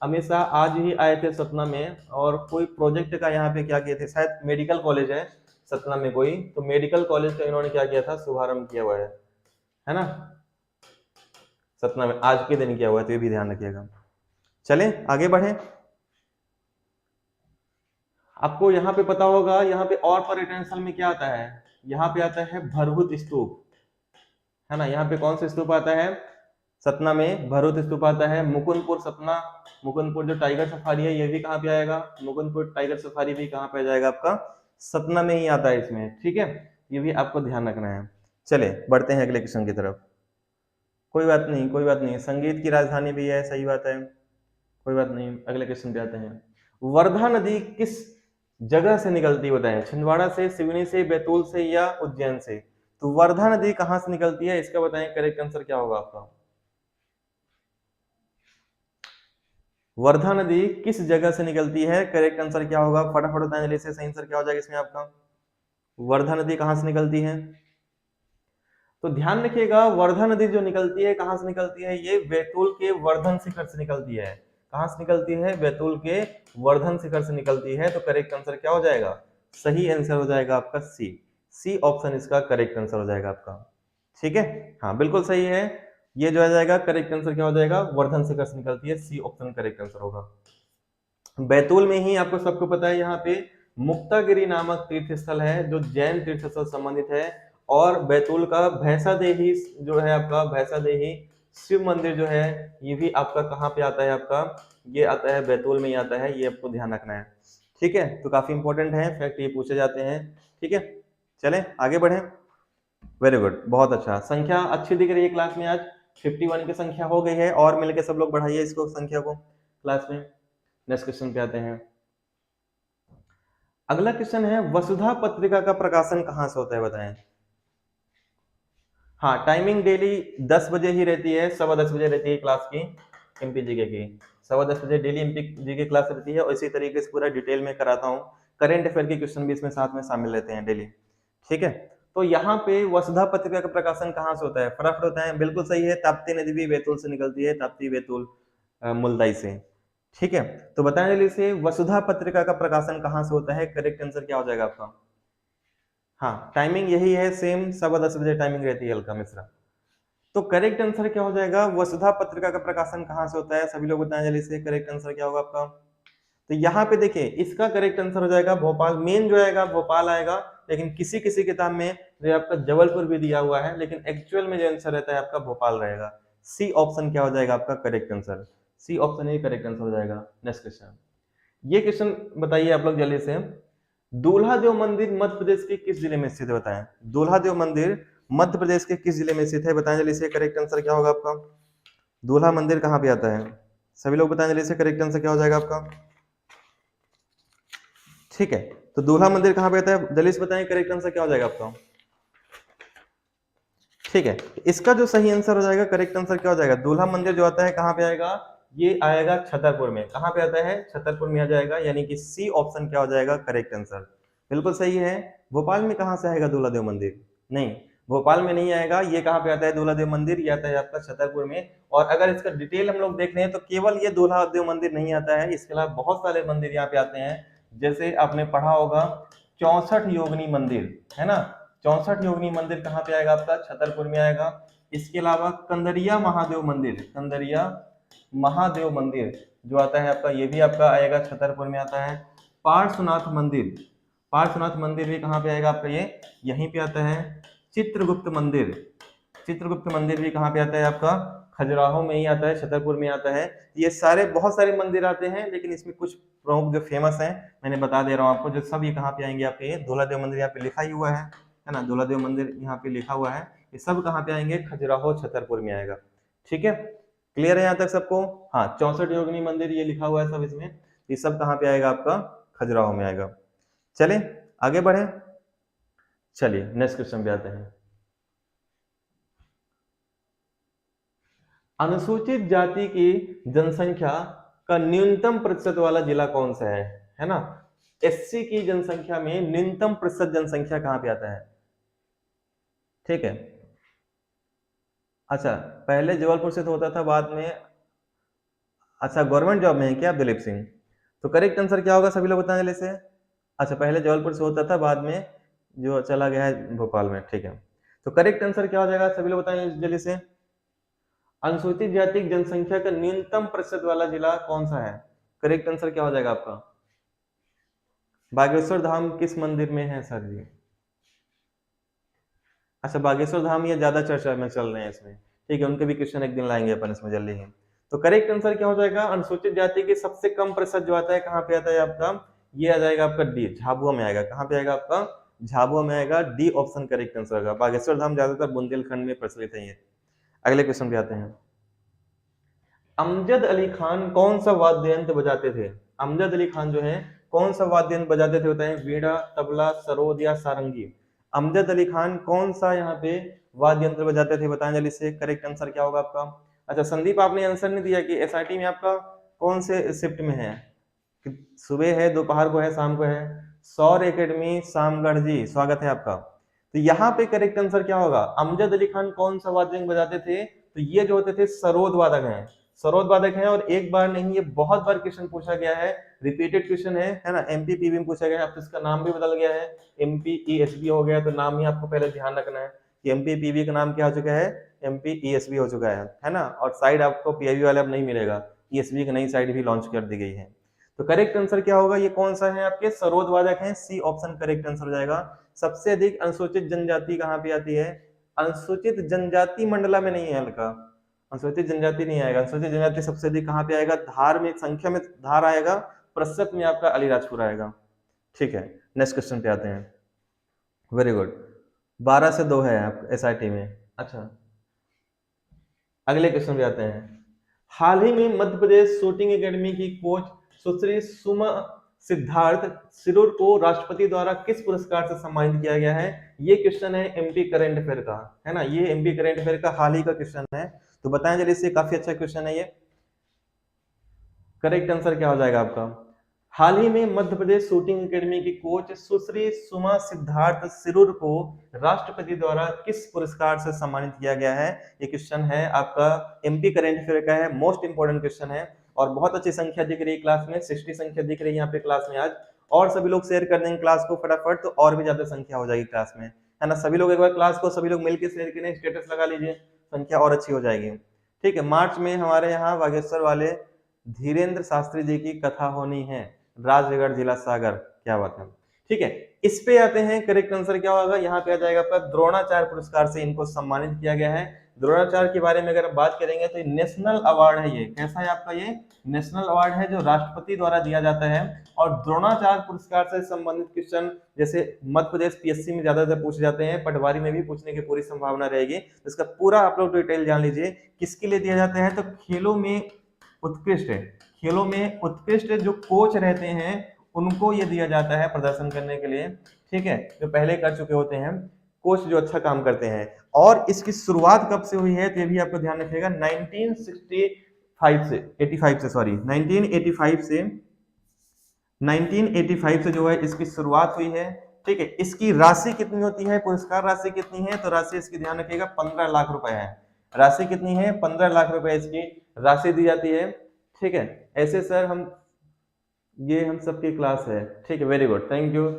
अमित शाह आज ही आए थे सतना में, और कोई प्रोजेक्ट का यहाँ पे क्या किए थे, शायद मेडिकल कॉलेज है सतना में कोई, तो मेडिकल कॉलेज का इन्होंने क्या किया था? शुभारंभ किया हुआ है ना, सतना में आज के दिन किया हुआ है। तो ये भी ध्यान रखिएगा। चलें आगे बढ़े। आपको यहाँ पे पता होगा, यहाँ पे और पर्यटन स्थल में क्या आता है? यहाँ पे आता है भरहुत स्तूप, है ना। यहाँ पे कौन सा स्तूप आता है? सतना में भरहुत स्तूप आता है। मुकुंदपुर सतना, मुकुंदपुर जो टाइगर सफारी है ये भी कहाँ पे आएगा? मुकुंदपुर टाइगर सफारी भी कहाँ पे आ जाएगा आपका? सतना में ही आता है इसमें। ठीक है, ये भी आपको ध्यान रखना है। चले बढ़ते हैं अगले क्वेश्चन की तरफ। कोई बात नहीं, कोई बात नहीं, संगीत की राजधानी भी है, सही बात है, कोई बात नहीं। अगले क्वेश्चन पे आते हैं। वर्धा नदी किस जगह से निकलती है? बताएं। छिंदवाड़ा से, सिवनी से, बैतूल से, या उज्जैन से? तो वर्धा नदी कहां से निकलती है इसका बताएं। करेक्ट आंसर क्या होगा आपका? वर्धा नदी किस जगह से निकलती है? करेक्ट आंसर क्या होगा? फटाफट बताएं जल्दी से, सही आंसर क्या हो जाएगा इसमें आपका? वर्धा नदी कहां से निकलती है? तो ध्यान रखिएगा, वर्धा नदी जो निकलती है कहाँ से निकलती है, ये बैतूल के वर्धन शिखर से निकलती है। कहाँ से निकलती है, बैतूल के वर्धन शिखर से निकलती है। तो करेक्ट आंसर क्या हो जाएगा, सही आंसर हो जाएगा आपका सी। सी ऑप्शन इसका करेक्ट आंसर हो जाएगा आपका। ठीक है, हाँ बिल्कुल सही है। ये जो आ जाएगा करेक्ट आंसर क्या हो जाएगा, वर्धन शिखर से निकलती है, सी ऑप्शन करेक्ट आंसर होगा। बैतूल में ही आपको सबको पता है यहाँ पे मुक्तागिरी नामक तीर्थ स्थल है जो जैन तीर्थ स्थल संबंधित है। और बैतूल का भैंसा देही जो है आपका, भैंसा देही शिव मंदिर जो है ये भी आपका कहाँ पे आता है, आपका ये आता है बैतूल में ही आता है, ये आपको ध्यान रखना है। ठीक है, तो काफी इंपॉर्टेंट है, फैक्ट ये पूछे जाते हैं। ठीक है, चलें आगे बढ़े। वेरी गुड, बहुत अच्छा, संख्या अच्छी दिख रही है क्लास में। आज 51 की संख्या हो गई है, और मिलके सब लोग बढ़ाइए इसको, संख्या को क्लास में। नेक्स्ट क्वेश्चन पे आते हैं। अगला क्वेश्चन है, वसुधा पत्रिका का प्रकाशन कहां से होता है, बताएं। हाँ, टाइमिंग डेली 10 बजे ही रहती है, 10:15 बजे रहती है क्लास की, एमपी जीके की 10:15 बजे डेली एमपी जीके क्लास रहती है। और इसी तरीके से पूरा डिटेल में कराता हूँ, करेंट अफेयर के क्वेश्चन भी इसमें साथ में शामिल रहते हैं डेली। ठीक है, तो यहाँ पे वसुधा पत्रिका का प्रकाशन कहाँ से होता है, फटाफट होता है, बिल्कुल सही है, ताप्ती नदी भी बैतूल से निकलती है, ताप्ती बैतूल मुल्ताई से। ठीक है, तो बताएं जल्दी से, वसुधा पत्रिका का प्रकाशन कहाँ से होता है, करेक्ट आंसर क्या हो जाएगा आपका। हाँ, टाइमिंग यही है, सेम 10:15 बजे टाइमिंग रहती है, अलका मिश्रा। तो करेक्ट आंसर क्या हो जाएगा, वसुधा पत्रिका का प्रकाशन कहाँ से होता है, सभी लोग बताएं जल्दी से, करेक्ट आंसर क्या होगा आपका। तो यहाँ पे देखिए, इसका करेक्ट आंसर हो जाएगा भोपाल, मेन जो आएगा भोपाल आएगा, लेकिन किसी किसी किताब में जो आपका जबलपुर भी दिया हुआ है, लेकिन एक्चुअल में जो आंसर रहता है आपका भोपाल रहेगा। सी ऑप्शन क्या हो जाएगा आपका करेक्ट आंसर, सी ऑप्शन ही करेक्ट आंसर हो जाएगा। नेक्स्ट क्वेश्चन, ये क्वेश्चन बताइए आप लोग जल्दी से, दूल्हा देव मंदिर मध्य प्रदेश के किस जिले में स्थित है, बताएं। दूल्हा देव मंदिर मध्य प्रदेश के किस जिले में स्थित है, बताएं जल्दी से, करेक्ट आंसर क्या होगा आपका। दूल्हा मंदिर कहाँ पे आता है, सभी लोग बताएं जल्दी से, करेक्ट आंसर क्या हो जाएगा आपका। ठीक है, तो दूल्हा मंदिर कहाँ पे आता है, जल्दी से बताएं, करेक्ट आंसर क्या हो जाएगा आपका। ठीक है, इसका जो सही आंसर हो जाएगा, करेक्ट आंसर क्या हो जाएगा, दूल्हा मंदिर जो आता है कहाँ पे आएगा, ये आएगा छतरपुर में। कहाँ पे आता है, छतरपुर में आ जाएगा, यानी कि सी ऑप्शन क्या हो जाएगा करेक्ट आंसर, बिल्कुल सही है। भोपाल में कहाँ से आएगा दूल्हा देव मंदिर, नहीं, भोपाल में नहीं आएगा। ये कहाँ पे आता है दूल्हा देव मंदिर, ये आता है आपका छतरपुर में। और अगर इसका डिटेल हम लोग देख रहे हैं तो केवल ये दूल्हा देव मंदिर नहीं आता है, इसके अलावा बहुत सारे मंदिर यहाँ पे आते हैं। जैसे आपने पढ़ा होगा 64 योगिनी मंदिर, है ना, 64 योगिनी मंदिर कहाँ पे आएगा आपका, छतरपुर में आएगा। इसके अलावा कंदरिया महादेव मंदिर, कंदरिया महादेव मंदिर जो आता है आपका, ये भी आपका आएगा छतरपुर में आता है। पार्श्वनाथ मंदिर, पार्श्वनाथ मंदिर भी कहाँ पे आएगा आपका, ये यहीं पे आता है। चित्रगुप्त मंदिर, चित्रगुप्त मंदिर भी कहाँ पे आता है आपका, खजुराहो में ही आता है, छतरपुर में आता है। ये सारे बहुत सारे मंदिर आते हैं, लेकिन इसमें कुछ प्रमुख जो फेमस हैं मैंने बता दे रहा हूँ आपको, जो सब ये कहाँ पे आएंगे आपके, ये दूल्हा मंदिर यहाँ पे लिखा ही हुआ है ना, दूल्हा मंदिर यहाँ पे लिखा हुआ है, ये सब कहाँ पे आएंगे, खजुराहो छतरपुर में आएगा। ठीक है, क्लियर है यहाँ तक सबको। हाँ, 64 योगिनी मंदिर ये लिखा हुआ है सब इसमें, ये सब कहाँ पे आएगा आपका, खजुराहो में आएगा। चले आगे बढ़े, चलिए नेक्स्ट क्वेश्चन पे आते हैं। अनुसूचित जाति की जनसंख्या का न्यूनतम प्रतिशत वाला जिला कौन सा है ना, एससी की जनसंख्या में न्यूनतम प्रतिशत जनसंख्या कहां पे आता है। ठीक है, अच्छा पहले जबलपुर से तो होता था, बाद में अच्छा गवर्नमेंट जॉब में है क्या दिलीप सिंह, तो करेक्ट आंसर क्या होगा सभी लोग बताएं जल्दी से। अच्छा पहले जबलपुर से होता था, बाद में जो चला गया है भोपाल में। ठीक है, तो करेक्ट आंसर क्या हो जाएगा सभी लोग बताएं जल्दी से। अनुसूचित जाति की जनसंख्या का न्यूनतम प्रतिशत वाला जिला कौन सा है, करेक्ट आंसर क्या हो जाएगा आपका। बागेश्वर धाम किस मंदिर में है सर जी, अच्छा बागेश्वर धाम ये ज्यादा चर्चा में चल रहे हैं इसमें। ठीक है, उनके भी क्वेश्चन एक दिन लाएंगे अपन इसमें जल्दी ही। तो करेक्ट आंसर क्या हो जाएगा, अनुसूचित जाति के सबसे कम प्रतिशत जो आता है कहाँ पे आता है आपका, ये आ जाएगा आपका डी, झाबुआ में आएगा। कहाँ पे आएगा आपका, झाबुआ में आएगा, डी ऑप्शन करेक्ट आंसर होगा। बागेश्वर धाम ज्यादातर बुंदेलखंड में प्रचलित है ये। अगले क्वेश्चन पे आते हैं। अमजद अली खान कौन सा वाद्य यंत्र बजाते थे, अमजद अली खान जो है कौन सा वाद्य यंत्र बजाते थे बताएं, वीणा, तबला, सरोद या सारंगी। अमजद अली खान कौन सा यहाँ पे वाद्य यंत्र बजाते थे, बताएं जल्दी से, करेक्ट आंसर क्या होगा आपका। अच्छा संदीप आपने आंसर नहीं दिया कि एसआईटी में आपका कौन से शिफ्ट में है, सुबह है, दोपहर को है, शाम को है। सौर एकेडमी सामगढ़ जी, स्वागत है आपका। तो यहाँ पे करेक्ट आंसर क्या होगा, अमजद अली खान कौन सा वाद्य यंत्र बजाते थे, तो ये जो होते थे सरोद वादक हैं, सरोद वादक हैं। और एक बार नहीं, ये बहुत बार क्वेश्चन पूछा गया है, रिपीटेड क्वेश्चन है ना, एमपीपीबी में पूछा गया है। अब तो इसका नाम भी बदल गया है, एमपीईएसबी हो गया, तो नाम ही आपको पहले ध्यान रखना है कि एमपीपीबी का नाम क्या हो चुका है, एमपीईएसबी हो चुका है ना। और साइड आपको पीआईबी वाले अब नहीं मिलेगा, ईएसबी की नई साइड भी लॉन्च कर दी गई है। तो करेक्ट आंसर क्या होगा, ये कौन सा है, आपके सरोद वादक हैं, सी ऑप्शन करेक्ट आंसर हो जाएगा। सबसे अधिक अनुसूचित जनजाति कहाँ पे आती है, अनुसूचित जनजाति मंडला में नहीं है हल्का, अनुसूचित जनजाति नहीं आएगा। अनुसूचित जनजाति सबसे अधिक कहाँ पे आएगा, धार में, संख्या में धार आएगा, प्रतिशत में आपका अलीराजपुर आएगा। ठीक है, नेक्स्ट क्वेश्चन पे आते हैं। वेरी गुड, 12 से 2 है आप एसआईटी में। अच्छा, अगले क्वेश्चन पे आते हैं। हाल ही में मध्य प्रदेश शूटिंग एकेडमी की कोच सुश्री सुमा सिद्धार्थ सिरूर को राष्ट्रपति द्वारा किस पुरस्कार से सम्मानित किया गया है। ये क्वेश्चन है एमपी करंट अफेयर का, है ना, ये एमपी करंट अफेयर का हाल ही का क्वेश्चन है। तो बताएं जल्दी से, काफी अच्छा क्वेश्चन है ये। करेक्ट आंसर क्या हो जाएगा आपका, हाल ही में मध्य प्रदेश शूटिंग एकेडमी की कोच सुश्री सुमा सिद्धार्थ सिरूर को राष्ट्रपति द्वारा किस पुरस्कार से सम्मानित किया गया है। ये क्वेश्चन है आपका एमपी करंट अफेयर का है, मोस्ट इंपोर्टेंट क्वेश्चन है। और बहुत अच्छी संख्या दिख रही है क्लास में, 60 संख्या दिख रही है यहाँ पे क्लास में आज। और सभी लोग शेयर कर देंगे क्लास को फटाफट, तो और भी ज्यादा संख्या हो जाएगी क्लास में, है ना। सभी लोग एक बार क्लास को सभी लोग मिलकर शेयर करें, स्टेटस लगा लीजिए, संख्या और अच्छी हो जाएगी। ठीक है, मार्च में हमारे यहाँ बागेश्वर वाले धीरेन्द्र शास्त्री जी की कथा होनी है, राजगढ़ जिला सागर, क्या बात है। ठीक है, इस पे आते हैं, करेक्ट आंसर क्या होगा, यहाँ पे आ जाएगा आपका द्रोणाचार्य पुरस्कार से इनको सम्मानित किया गया है। द्रोणाचार्य के बारे में अगर हम बात करेंगे तो नेशनल अवार्ड है, ये कैसा है आपका, ये नेशनल अवार्ड है जो राष्ट्रपति द्वारा दिया जाता है। और द्रोणाचार्य पुरस्कार से संबंधित क्वेश्चन जैसे मध्य प्रदेश पीएससी में ज्यादातर पूछे जाते हैं, पटवारी में भी पूछने की पूरी संभावना रहेगी। इसका पूरा आप लोग डिटेल जान लीजिए, किसके लिए दिया जाता है, तो खेलों में उत्कृष्ट है, खेलों में उत्कृष्ट जो कोच रहते हैं उनको ये दिया जाता है प्रदर्शन करने के लिए। ठीक है, जो पहले कर चुके होते हैं, कोच जो अच्छा काम करते हैं। और इसकी शुरुआत कब से हुई है तो ये भी आपको ध्यान रखिएगा, 1965 से 85 से सॉरी 1985 से जो है इसकी शुरुआत हुई है। ठीक है, इसकी राशि कितनी होती है, पुरस्कार राशि कितनी है, तो राशि इसकी ध्यान रखिएगा 15 लाख रुपए है। राशि कितनी है, 15 लाख रुपए इसकी राशि दी जाती है। ठीक है, ऐसे सर हम ये हम सबकी क्लास है। ठीक है, very good, thank you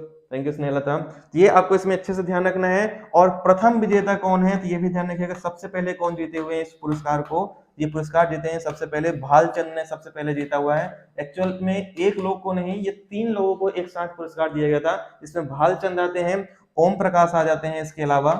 Snehlata. ये आपको इसमें अच्छे से ध्यान रखना है। और प्रथम विजेता कौन है तो ये भी ध्यान रखिएगा, सबसे पहले कौन जीते हुए हैं इस पुरस्कार को, ये पुरस्कार जीते हैं सबसे पहले भालचंद ने सबसे पहले जीता हुआ है। एक्चुअल में एक लोग को नहीं, ये 3 लोगों को एक साथ पुरस्कार दिया गया था। इसमें भालचंद आते हैं, ओम प्रकाश आ जाते हैं, इसके अलावा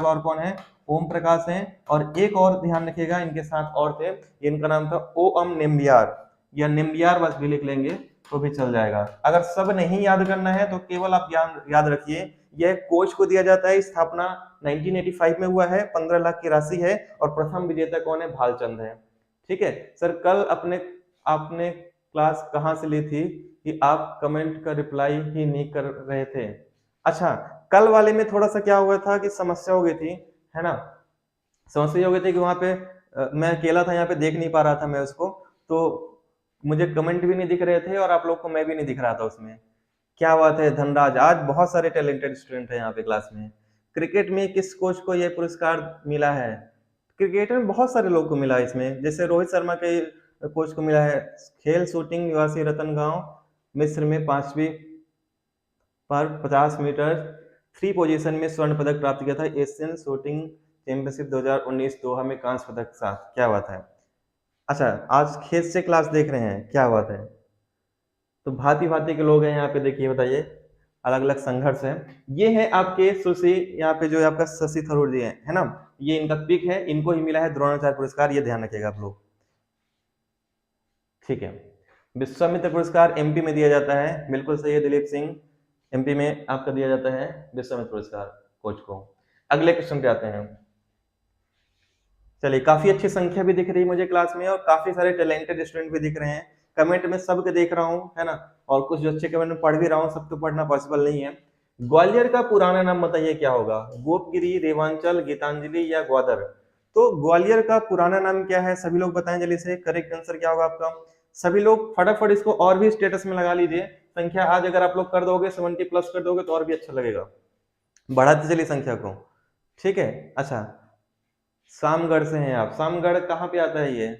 और कौन है, ओम प्रकाश हैं। और एक और ध्यान रखिएगा इनके साथ और थे, इनका नाम था ओम निम्बियार, या निम्बियार बस भी लिख लेंगे तो भी चल जाएगा। अगर सब नहीं याद करना है तो केवल आप याद रखिए, यह कोच को दिया जाता है, स्थापना 1985 में हुआ है, 15 लाख की राशि है। और प्रथम विजेता कौन है, भालचंद है। ठीक है सर, कल आपने क्लास कहाँ से ली थी कि आप कमेंट का रिप्लाई ही नहीं कर रहे थे। अच्छा, कल वाले में थोड़ा सा क्या हुआ था कि समस्या हो गई थी, है ना, समस्या हो गई थी कि वहां पे मैं अकेला था, यहाँ पे देख नहीं पा रहा था मैं उसको, तो मुझे कमेंट भी नहीं दिख रहे थे और आप लोग को मैं भी नहीं दिख रहा था उसमें। क्या बात है धनराज, आज बहुत सारे टैलेंटेड स्टूडेंट हैं यहाँ पे क्लास में। क्रिकेट में किस कोच को यह पुरस्कार मिला है, क्रिकेट में बहुत सारे लोग को मिला है इसमें, जैसे रोहित शर्मा के कोच को मिला है, खेल शूटिंग निवासी रतनगांव मिस्र में 5वीं पर 50 मीटर 3 पोजीशन में स्वर्ण पदक प्राप्त किया था, एशियन शूटिंग चैंपियनशिप 2019 दोहा में कांस्य पदक के साथ। क्या बात है। अच्छा, आज खेत से क्लास देख रहे हैं, क्या बात है। तो भांति भांति के लोग हैं यहाँ पे, देखिए बताइए, अलग अलग संघर्ष है। ये है आपके सुश्री, यहाँ पे जो आपका शशि थरूर जी है ना, ये इनका पिक है, इनको ही मिला है द्रोणाचार्य पुरस्कार, ये ध्यान रखिएगा आप लोग। ठीक है, विश्वामित्र पुरस्कार एमपी में दिया जाता है, बिल्कुल सही है दिलीप सिंह, एमपी में आपका दिया जाता है विश्वामित्र पुरस्कार कोच को। अगले क्वेश्चन पे आते हैं। चलिए, काफी अच्छी संख्या भी दिख रही है मुझे क्लास में और काफी सारे टैलेंटेड स्टूडेंट भी दिख रहे हैं। कमेंट में सबके देख रहा हूँ, है ना, और कुछ जो अच्छे कमेंट में पढ़ भी रहा हूँ, सब तो पढ़ना पॉसिबल नहीं है। ग्वालियर का पुराना नाम बताइए क्या होगा, गोपगिरी, रेवांचल, गीतांजलि या ग्वादर। तो ग्वालियर का पुराना नाम क्या है, सभी लोग बताएं जल्दी से, करेक्ट आंसर क्या होगा आपका। सभी लोग फटाफट इसको और भी स्टेटस में लगा लीजिए, संख्या आज अगर आप लोग कर दोगे 70 प्लस कर दोगे तो और भी अच्छा लगेगा। बढ़ाते चलिए संख्या को, ठीक है। अच्छा, सामगढ़ से हैं आप, सामगढ़ कहाँ पे आता है ये,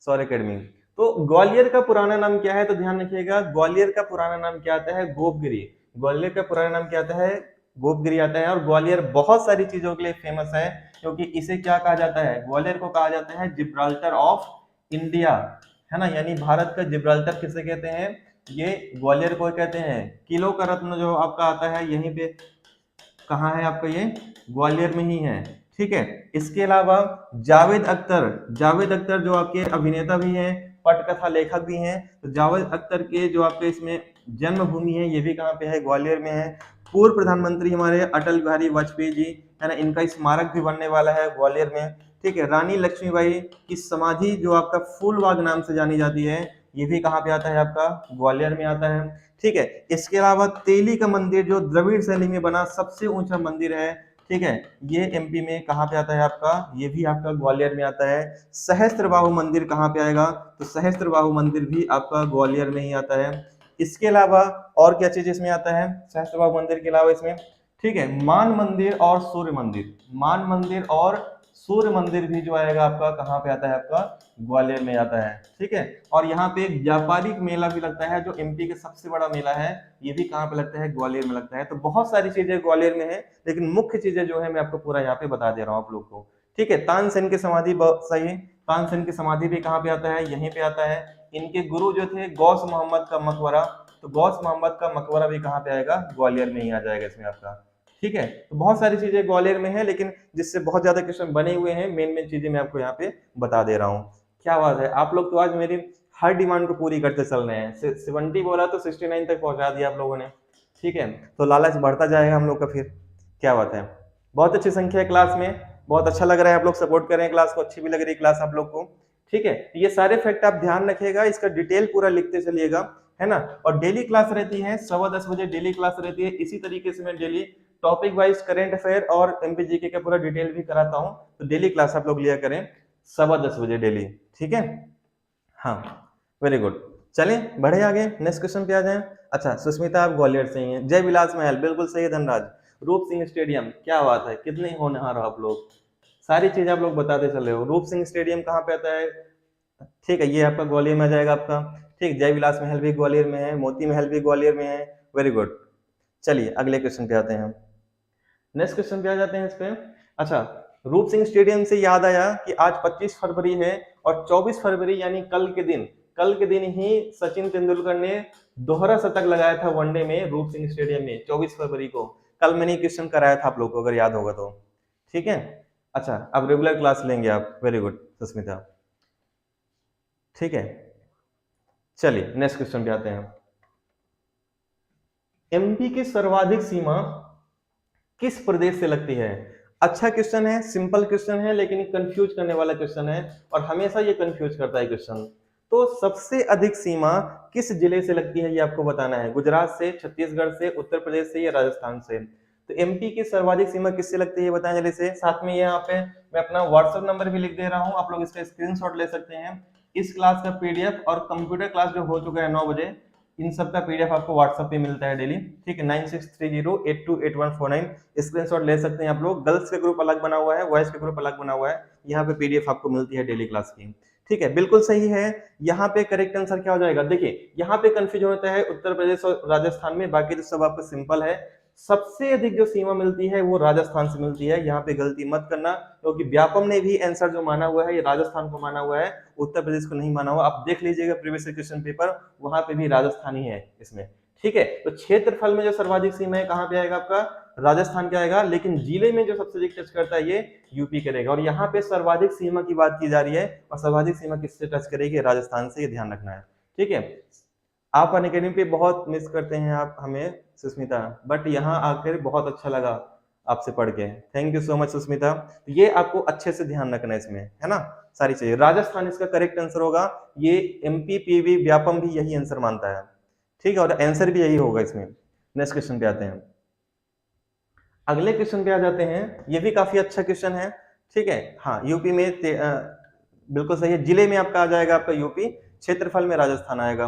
सौर अकेडमी। तो ग्वालियर का पुराना नाम क्या है, तो ध्यान रखिएगा, ग्वालियर का पुराना नाम क्या आता है, गोपगिरी। ग्वालियर का पुराना नाम क्या आता है, गोपगिरी आता है। और ग्वालियर बहुत सारी चीजों के लिए फेमस है, क्योंकि इसे क्या कहा जाता है, ग्वालियर को कहा जाता है जिब्राल्टर ऑफ इंडिया, है ना, यानी भारत का जिब्राल्टर किसे कहते हैं, ये ग्वालियर को कहते हैं। किलो का रत्न जो आपका आता है यहीं पे, कहाँ है आपका ये, ग्वालियर में ही है, ठीक है। इसके अलावा जावेद अख्तर, जावेद अख्तर जो आपके अभिनेता भी हैं, पटकथा लेखक भी हैं, तो जावेद अख्तर के जो आपके इसमें जन्मभूमि है ये भी कहाँ पे है, ग्वालियर में है। पूर्व प्रधानमंत्री हमारे अटल बिहारी वाजपेयी जी, है ना, इनका स्मारक भी बनने वाला है ग्वालियर में, ठीक है। रानी लक्ष्मीबाई की समाधि जो आपका फूलबाग नाम से जानी जाती है, ये भी कहाँ पे आता है आपका, ग्वालियर में आता है, ठीक है। इसके अलावा तेली का मंदिर जो द्रविड़ शैली में बना सबसे ऊंचा मंदिर है, ठीक है, ये एमपी में कहाँ पे आता है आपका, ये भी आपका ग्वालियर में आता है। सहस्त्रबाहु मंदिर कहाँ पे आएगा, तो सहस्त्रबाहु मंदिर भी आपका ग्वालियर में ही आता है। इसके अलावा और क्या चीज इसमें आता है, सहस्त्रबाहु मंदिर के अलावा इसमें, ठीक है, मान मंदिर और सूर्य मंदिर, मान मंदिर और सूर्य मंदिर भी जो आएगा आपका कहाँ पे आता है, आपका ग्वालियर में आता है, ठीक है। और यहाँ पे एक व्यापारिक मेला भी लगता है जो एमपी का सबसे बड़ा मेला है, ये भी कहाँ पे लगता है, ग्वालियर में लगता है। तो बहुत सारी चीजें ग्वालियर में है, लेकिन मुख्य चीजें जो है मैं आपको पूरा यहाँ पे बता दे रहा हूँ आप लोग को, ठीक है। तानसेन की समाधि सही है, तानसेन की समाधि भी कहाँ पे आता है, यहीं पे आता है। इनके गुरु जो थे गौस मोहम्मद का मकबरा, तो गौस मोहम्मद का मकबरा भी कहाँ पे आएगा, ग्वालियर में ही आ जाएगा इसमें आपका, ठीक है। तो बहुत सारी चीजें ग्वालियर में है, लेकिन जिससे बहुत ज्यादा क्वेश्चन बने हुए हैं, मेन मेन चीजें मैं आपको यहाँ पे बता दे रहा हूँ। क्या बात है, आप लोग तो आज मेरी हर डिमांड को पूरी करते चल रहे हैं। 70 बोला तो 69 तक पहुंचा दिया आप लोगों ने, ठीक है। तो लालच बढ़ता जाएगा हम लोग का फिर, क्या बात है। बहुत अच्छी संख्या है क्लास में, बहुत अच्छा लग रहा है, आप लोग सपोर्ट कर रहे हैं क्लास को, अच्छी भी लग रही है क्लास आप लोग को, ठीक है। ये सारे फैक्ट आप ध्यान रखिएगा, इसका डिटेल पूरा लिखते चलिएगा, है ना। और डेली क्लास रहती है 10:15 बजे, डेली क्लास रहती है। इसी तरीके से मैं daily topic wise current affair और एमपीजीके का पूरा डिटेल भी कराता हूँ, तो डेली क्लास आप लोग लिया करें 10:15 बजे डेली, ठीक है। हाँ, वेरी गुड। चलें बढ़े आगे, नेक्स्ट क्वेश्चन पे आ जाएं। अच्छा, सुष्मिता आप ग्वालियर से ही हैं। जय विलास महल, बिल्कुल सही है धनराज। रूप सिंह स्टेडियम, क्या बात है, कितने होनहार हो आप लोग, सारी चीज आप लोग बताते चले हो। रूप सिंह स्टेडियम कहाँ पे आता है, ठीक है, ये आपका ग्वालियर में आ जाएगा आपका, ठीक। जय विलास महल भी ग्वालियर में है, मोती महल भी ग्वालियर में है, वेरी गुड। चलिए अगले क्वेश्चन पे आते हैं, नेक्स्ट क्वेश्चन पे आ जाते हैं इस पे। अच्छा, रूप सिंह स्टेडियम से याद आया कि आज 25 फरवरी है, और 24 फरवरी यानी कल के दिन ही सचिन तेंदुलकर ने दोहरा शतक लगाया था वनडे में रूप सिंह स्टेडियम में, 24 फरवरी को। कल मैंने क्वेश्चन कराया था आप लोग को, अगर याद होगा तो, ठीक है। अच्छा, अब रेगुलर क्लास लेंगे आप, वेरी गुड सुस्मिता, ठीक है। चलिए नेक्स्ट क्वेश्चन पे आते हैं। एमपी की सर्वाधिक सीमा किस प्रदेश से लगती है। अच्छा क्वेश्चन है, सिंपल क्वेश्चन है, लेकिन कंफ्यूज करने वाला क्वेश्चन है, और हमेशा ये कंफ्यूज करता है क्वेश्चन। तो सबसे अधिक सीमा किस जिले से लगती है ये आपको बताना है, गुजरात से, छत्तीसगढ़ से, उत्तर प्रदेश से या राजस्थान से। तो एमपी की सर्वाधिक सीमा किससे लगती है बताएं जल्दी से। साथ में यहाँ पे मैं अपना व्हाट्सएप नंबर भी लिख दे रहा हूँ, आप लोग इसका स्क्रीनशॉट ले सकते हैं। इस क्लास का पीडीएफ और कंप्यूटर क्लास जो हो चुका है 9 बजे, इन सब का पीडीएफ आपको व्हाट्सएप पे मिलता है डेली, ठीक है। 9630828149 स्क्रीनशॉट ले सकते हैं आप लोग। गर्ल्स का ग्रुप अलग बना हुआ है, बॉयज का ग्रुप अलग बना हुआ है, यहाँ पे पीडीएफ आपको मिलती है डेली क्लास की, ठीक है। बिल्कुल सही है। यहाँ पे करेक्ट आंसर क्या हो जाएगा, देखिए यहाँ पे कंफ्यूजन होता है उत्तर प्रदेश और राजस्थान में, बाकी तो सब आपको सिंपल है। सबसे अधिक जो सीमा मिलती है वो राजस्थान से मिलती है, यहाँ पे गलती मत करना, क्योंकि व्यापम ने भी आंसर जो माना हुआ है ये राजस्थान को माना हुआ है, उत्तर प्रदेश को नहीं माना हुआ। आप देख लीजिएगा प्रीवियस क्वेश्चन पेपर, वहां पे भी राजस्थान ही है इसमें, ठीक है। तो क्षेत्रफल में जो सर्वाधिक सीमा है कहाँ पे आएगा आपका, राजस्थान के आएगा, लेकिन जिले में जो सबसे अधिक टच करता है ये यूपी करेगा। और यहाँ पे सर्वाधिक सीमा की बात की जा रही है, और सर्वाधिक सीमा किससे टच करेगी, राजस्थान से, ये ध्यान रखना है, ठीक है। आप अनअकैडमी पे बहुत मिस करते हैं आप हमें सुस्मिता, बट यहाँ आकर बहुत अच्छा लगा आपसे पढ़ के, thank you so much Susmita. ये आपको अच्छे से ध्यान रखना है इसमें, है ना, सारी चीजें। राजस्थान इसका करेक्ट आंसर होगा, ये एमपी पीवी व्यापम भी यही आंसर मानता है, ठीक है, और आंसर भी यही होगा इसमें। नेक्स्ट क्वेश्चन पे आते हैं, अगले क्वेश्चन पे आ जाते हैं। ये भी काफी अच्छा क्वेश्चन है, ठीक है। हाँ, यूपी में बिल्कुल सही है, जिले में आपका आ जाएगा आपका यूपी, क्षेत्रफल में राजस्थान आएगा।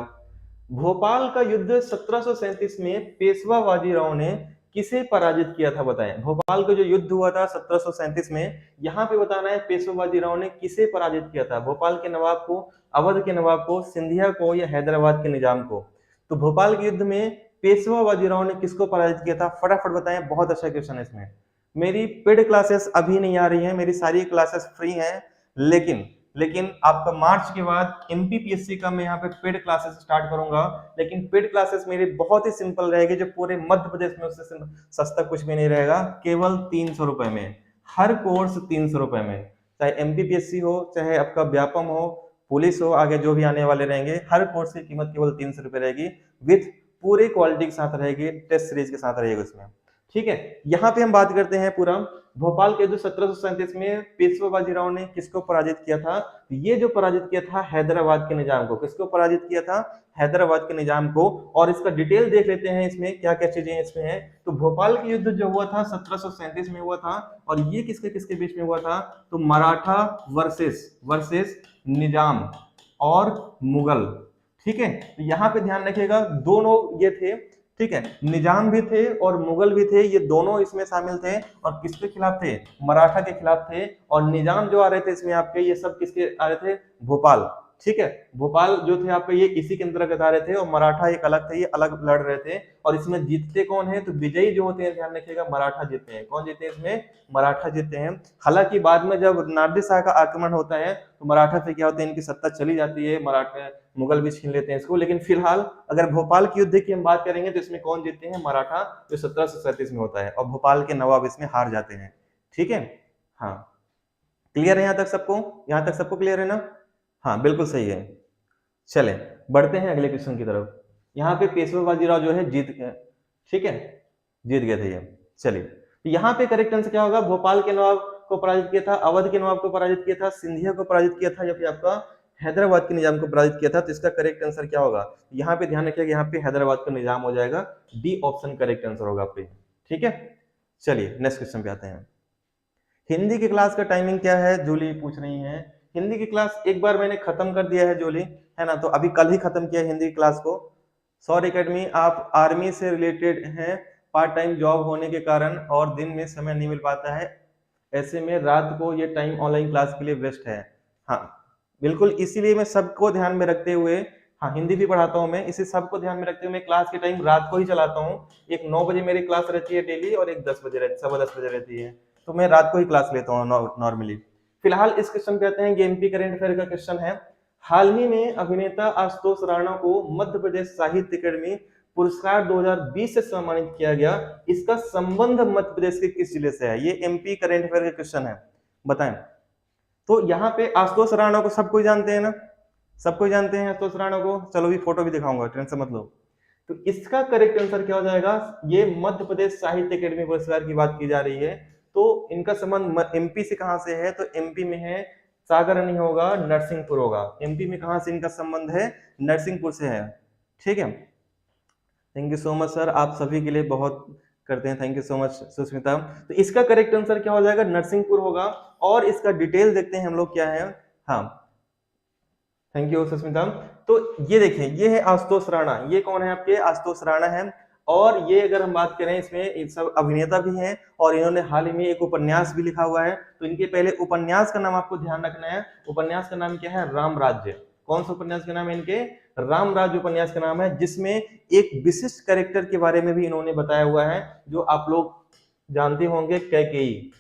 भोपाल का युद्ध 1737 में पेशवा बाजीराव ने किसे पराजित किया था बताएं। भोपाल का जो युद्ध हुआ था 1737 में, यहाँ पे बताना है पेशवा बाजीराव ने किसे पराजित किया था, भोपाल के नवाब को, अवध के नवाब को, सिंधिया को, या हैदराबाद के निजाम को। तो भोपाल के युद्ध में पेशवा बाजीराव ने किसको पराजित किया था, फटाफट बताएं, बहुत अच्छा क्वेश्चन है इसमें। मेरी पेड क्लासेस अभी नहीं आ रही हैं, मेरी सारी क्लासेस फ्री हैं, लेकिन आपका मार्च के बाद एमपीपीएससी का मैं यहाँ पे पेड क्लासेस स्टार्ट करूंगा। लेकिन पेड क्लासेस मेरी बहुत ही सिंपल रहेगी, जो पूरे मध्य प्रदेश में उससे सस्ता कुछ भी नहीं रहेगा, केवल 300 रुपए में, हर कोर्स 300 रुपए में, चाहे एमपीपीएससी हो, चाहे आपका व्यापम हो, पुलिस हो, आगे जो भी आने वाले रहेंगे, हर कोर्स की कीमत केवल 300 रुपए रहेगी, विथ पूरी क्वालिटी के साथ रहेगी, टेस्ट सीरीज के साथ रहेगी उसमें। ठीक है, यहाँ पे हम बात करते हैं पूरा भोपाल के जो 1737 में पेशवा बाजीराव ने किसको पराजित किया था। ये जो पराजित किया था हैदराबाद के निजाम को। किसको पराजित किया था, हैदराबाद के निजाम को। और इसका डिटेल देख लेते हैं, इसमें क्या क्या चीजें इसमें है। तो भोपाल के युद्ध जो हुआ था 1737 में हुआ था, और ये किसके किसके बीच में हुआ था, तो मराठा वर्सेस निजाम और मुगल। ठीक है, तो यहाँ पे ध्यान रखिएगा, दोनों ये थे, ठीक है, निजाम भी थे और मुगल भी थे, ये दोनों इसमें शामिल थे। और किसके खिलाफ थे, मराठा के खिलाफ थे। और निजाम जो आ रहे थे इसमें आपके, ये सब किसके आ रहे थे, भोपाल। ठीक है, भोपाल जो थे आपके ये इसी के अंतर्गत आ रहे थे, और मराठा एक अलग थे, ये अलग लड़ रहे थे। और इसमें जीतते कौन है, तो विजयी जो होते हैं, ध्यान रखिएगा, मराठा जीतते हैं। कौन जीते हैं इसमें, मराठा जीतते हैं। हालांकि बाद में जब नादिर शाह का आक्रमण होता है तो मराठा से क्या होता है, इनकी सत्ता चली जाती है, मराठा मुगल भी छीन लेते हैं इसको। लेकिन फिलहाल अगर भोपाल के युद्ध की हम बात करेंगे तो इसमें कौन जीतते हैं, मराठा, जो 1737 में होता है, और भोपाल के नवाब इसमें हार जाते हैं। ठीक है, हाँ, क्लियर है यहाँ तक सबको, यहाँ तक सबको क्लियर है ना, हाँ बिल्कुल सही है। चले बढ़ते हैं अगले क्वेश्चन की तरफ। यहाँ पे पेशवा बाजीराव जो है जीत गए, ठीक है, जीत गए थे ये। चलिए, तो यहाँ पे करेक्ट आंसर क्या होगा, भोपाल के नवाब को पराजित किया था, अवध के नवाब को पराजित किया था, सिंधिया को पराजित किया था, या फिर आपका हैदराबाद के निजाम को पराजित किया था। तो इसका करेक्ट आंसर क्या होगा, यहाँ पे ध्यान रखिएगा, यहाँ पे हैदराबाद का निजाम हो जाएगा, डी ऑप्शन करेक्ट आंसर होगा पे। ठीक है, चलिए नेक्स्ट क्वेश्चन पे आते हैं। हिंदी की क्लास का टाइमिंग क्या है, जूली पूछ रही है। हिंदी की क्लास एक बार मैंने खत्म कर दिया है जूली, है ना, तो अभी कल ही खत्म किया हिंदी की क्लास को। सौर एकेडमी, आप आर्मी से रिलेटेड हैं, पार्ट टाइम जॉब होने के कारण और दिन में समय नहीं मिल पाता है, ऐसे में रात को ये टाइम ऑनलाइन क्लास के लिए बेस्ट है। हाँ बिल्कुल, इसीलिए मैं सबको ध्यान में रखते हुए, हाँ हिंदी भी पढ़ाता हूँ मैं, इसी सबको ध्यान में रखते हुए मैं क्लास के टाइम रात को ही चलाता हूँ। एक 9 बजे मेरी क्लास रहती है डेली, और एक 10 बजे रहती, 10:15 बजे रहती है, तो मैं रात को ही क्लास लेता हूँ नॉर्मली। फिलहाल इस क्वेश्चन पे आते हैं, ये एमपी करंट अफेयर का क्वेश्चन है। हाल ही में अभिनेता आशुतोष राणा को मध्य प्रदेश साहित्य अकादमी पुरस्कार 2020 से सम्मानित किया गया, इसका संबंध मध्य प्रदेश के किस जिले से है। ये एमपी करंट अफेयर का क्वेश्चन है, बताएं। तो यहाँ पे आशुतोष राणा को सब कोई जानते हैं ना, सब कोई जानते हैं आशुतोष राणा को, चलो भी फोटो भी दिखाऊंगा, टेंशन मत लो। तो इसका करेक्ट आंसर क्या हो जाएगा, ये मध्य प्रदेश साहित्य अकादमी पुरस्कार की बात की जा रही है। तो इनका संबंध एमपी से कहां से है, तो एमपी में है, सागर नहीं होगा, नरसिंहपुर होगा। एमपी में कहां से इनका संबंध है, नरसिंहपुर से है। ठीक है, thank you so much sir, आप सभी के लिए बहुत करते हैं, thank you so much Susmita. तो इसका करेक्ट आंसर क्या हो जाएगा, नरसिंहपुर होगा। और इसका डिटेल देखते हैं हम लोग क्या है, हाँ थैंक यू सुस्मिता। तो ये देखें, ये है आशुतोष राणा, ये कौन है आपके, आशुतोष राणा है। और ये अगर हम बात करें, इसमें सब अभिनेता भी हैं, और इन्होंने हाल ही में एक उपन्यास भी लिखा हुआ है। तो इनके पहले उपन्यास का नाम आपको ध्यान रखना है, उपन्यास का नाम क्या है, राम राज्य। कौन सा उपन्यास का नाम है इनके, राम राज्य उपन्यास का नाम है, जिसमें एक विशिष्ट कैरेक्टर के बारे में भी इन्होंने बताया हुआ है, जो आप लोग जानते होंगे, कैकेयी,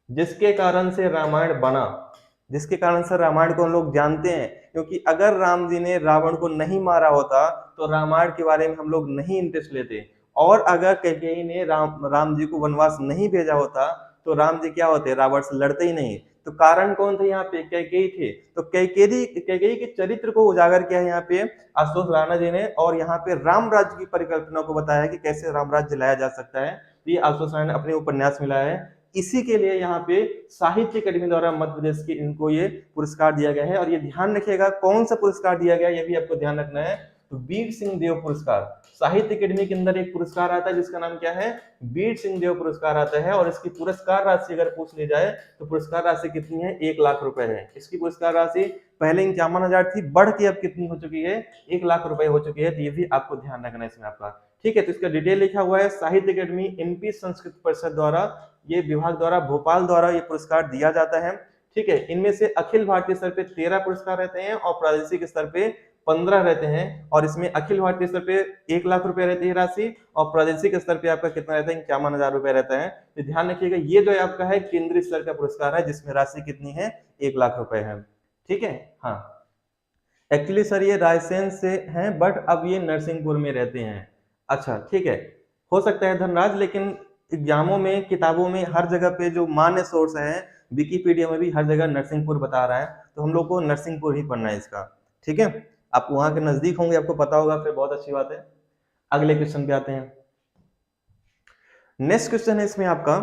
जिसके कारण से रामायण बना, जिसके कारण से रामायण को हम लोग जानते हैं। क्योंकि अगर राम जी ने रावण को नहीं मारा होता तो रामायण के बारे में हम लोग नहीं इंटरेस्ट लेते, और अगर कैकेयी ने राम जी को वनवास नहीं भेजा होता तो राम जी क्या होते, रावण से लड़ते ही नहीं। तो कारण कौन थे यहाँ पे, कैकेयी थे। तो कैकेयी के चरित्र को उजागर किया है यहाँ पे आशुतोष राणा जी ने, और यहाँ पे राम राज्य की परिकल्पना को बताया है कि कैसे राम राज्य लाया जा सकता है। तो ये आशुतोष राणा ने अपने उपन्यास में लाया है। इसी के लिए यहाँ पे साहित्य अकादमी द्वारा मध्य प्रदेश के इनको ये पुरस्कार दिया गया है। और ये ध्यान रखिएगा कौन सा पुरस्कार दिया गया, ये भी आपको ध्यान रखना है। तो वीर सिंह देव पुरस्कार, साहित्य अकादमी के अंदर एक पुरस्कार आता है जिसका नाम क्या है, वीर सिंह देव पुरस्कार आता है। और इसकी पुरस्कार राशि अगर पूछ ली जाए तो पुरस्कार राशि कितनी है, 1 लाख रुपए है। इसकी पुरस्कार राशि पहले 51,000 थी, बढ़ के अब कितनी हो चुकी है, 1 लाख रुपए हो चुकी है। तो ये भी आपको ध्यान रखना है इसमें आपका। ठीक है, तो इसका डिटेल लिखा हुआ है। साहित्य अकेडमी एमपी संस्कृत परिषद द्वारा, ये विभाग द्वारा, भोपाल द्वारा ये पुरस्कार दिया जाता है। ठीक है, इनमें से अखिल भारतीय स्तर पे 13 पुरस्कार रहते हैं और प्रादेशिक स्तर पे 15 रहते हैं। और इसमें अखिल भारतीय स्तर पे 1 लाख रुपए रहती है राशि और प्रादेशिक स्तर पे आपका कितना रहता है, 51,000 रुपए रहता है। तो ध्यान रखिएगा, ये जो आपका है केंद्रीय स्तर का पुरस्कार है जिसमें राशि कितनी है, 1 लाख रुपए है। ठीक है, हाँ एक्चुअली सर ये रायसेन से हैं बट अब ये नरसिंहपुर में रहते हैं। अच्छा ठीक है, हो सकता है धनराज, लेकिन एग्जामों में, किताबों में, हर जगह पे जो मान्य सोर्स है, विकिपीडिया में भी हर जगह नरसिंहपुर बता रहा है, तो हम लोग को नरसिंहपुर ही पढ़ना है इसका। ठीक है, आप वहां के नजदीक होंगे, आपको पता होगा, फिर बहुत अच्छी बात है। अगले क्वेश्चन पे आते हैं। नेक्स्ट क्वेश्चन है इसमें आपका,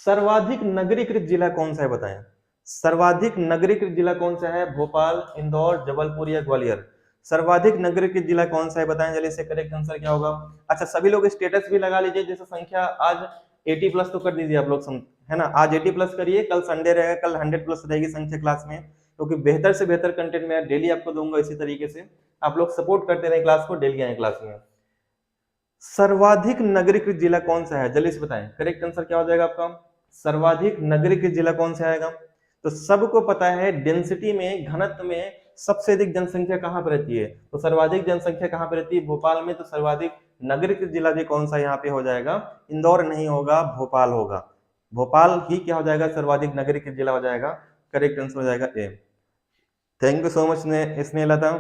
सर्वाधिक नगरीकृत जिला कौन सा है बताएं। सर्वाधिक नगरीकृत जिला कौन सा है, भोपाल, इंदौर, जबलपुर या ग्वालियर। सर्वाधिक नगरीकृत जिला कौन सा है बताएं जल्दी से, करेक्ट आंसर क्या होगा। अच्छा सभी लोग स्टेटस भी लगा लीजिए, जैसे संख्या आज 80 प्लस तो कर दीजिए आप लोग, है ना, आज 80 प्लस करिए, कल संडे रहेगा, कल 100 प्लस रहेगी संख्या क्लास में, क्योंकि बेहतर से बेहतर कंटेंट मैं डेली आपको दूंगा। इसी तरीके से आप लोग सपोर्ट करते रहे क्लास को, डेली आए क्लास में। सर्वाधिक नगरीकृत जिला कौन सा है जल्दी से बताएं, करेक्ट आंसर क्या हो जाएगा आपका। सर्वाधिक नगरीकृत जिला कौन सा आएगा, तो सबको पता है डेंसिटी में, घनत्व में सबसे अधिक जनसंख्या कहां पर रहती है, तो सर्वाधिक जनसंख्या कहां पर रहती है, भोपाल में। तो सर्वाधिक नगरीकृत जिला भी कौन सा यहाँ पे हो जाएगा, इंदौर नहीं होगा, भोपाल होगा। भोपाल ही क्या हो जाएगा, सर्वाधिक नगरीकृत जिला हो जाएगा, करेक्ट आंसर हो जाएगा A. Thank you so much Snehlata.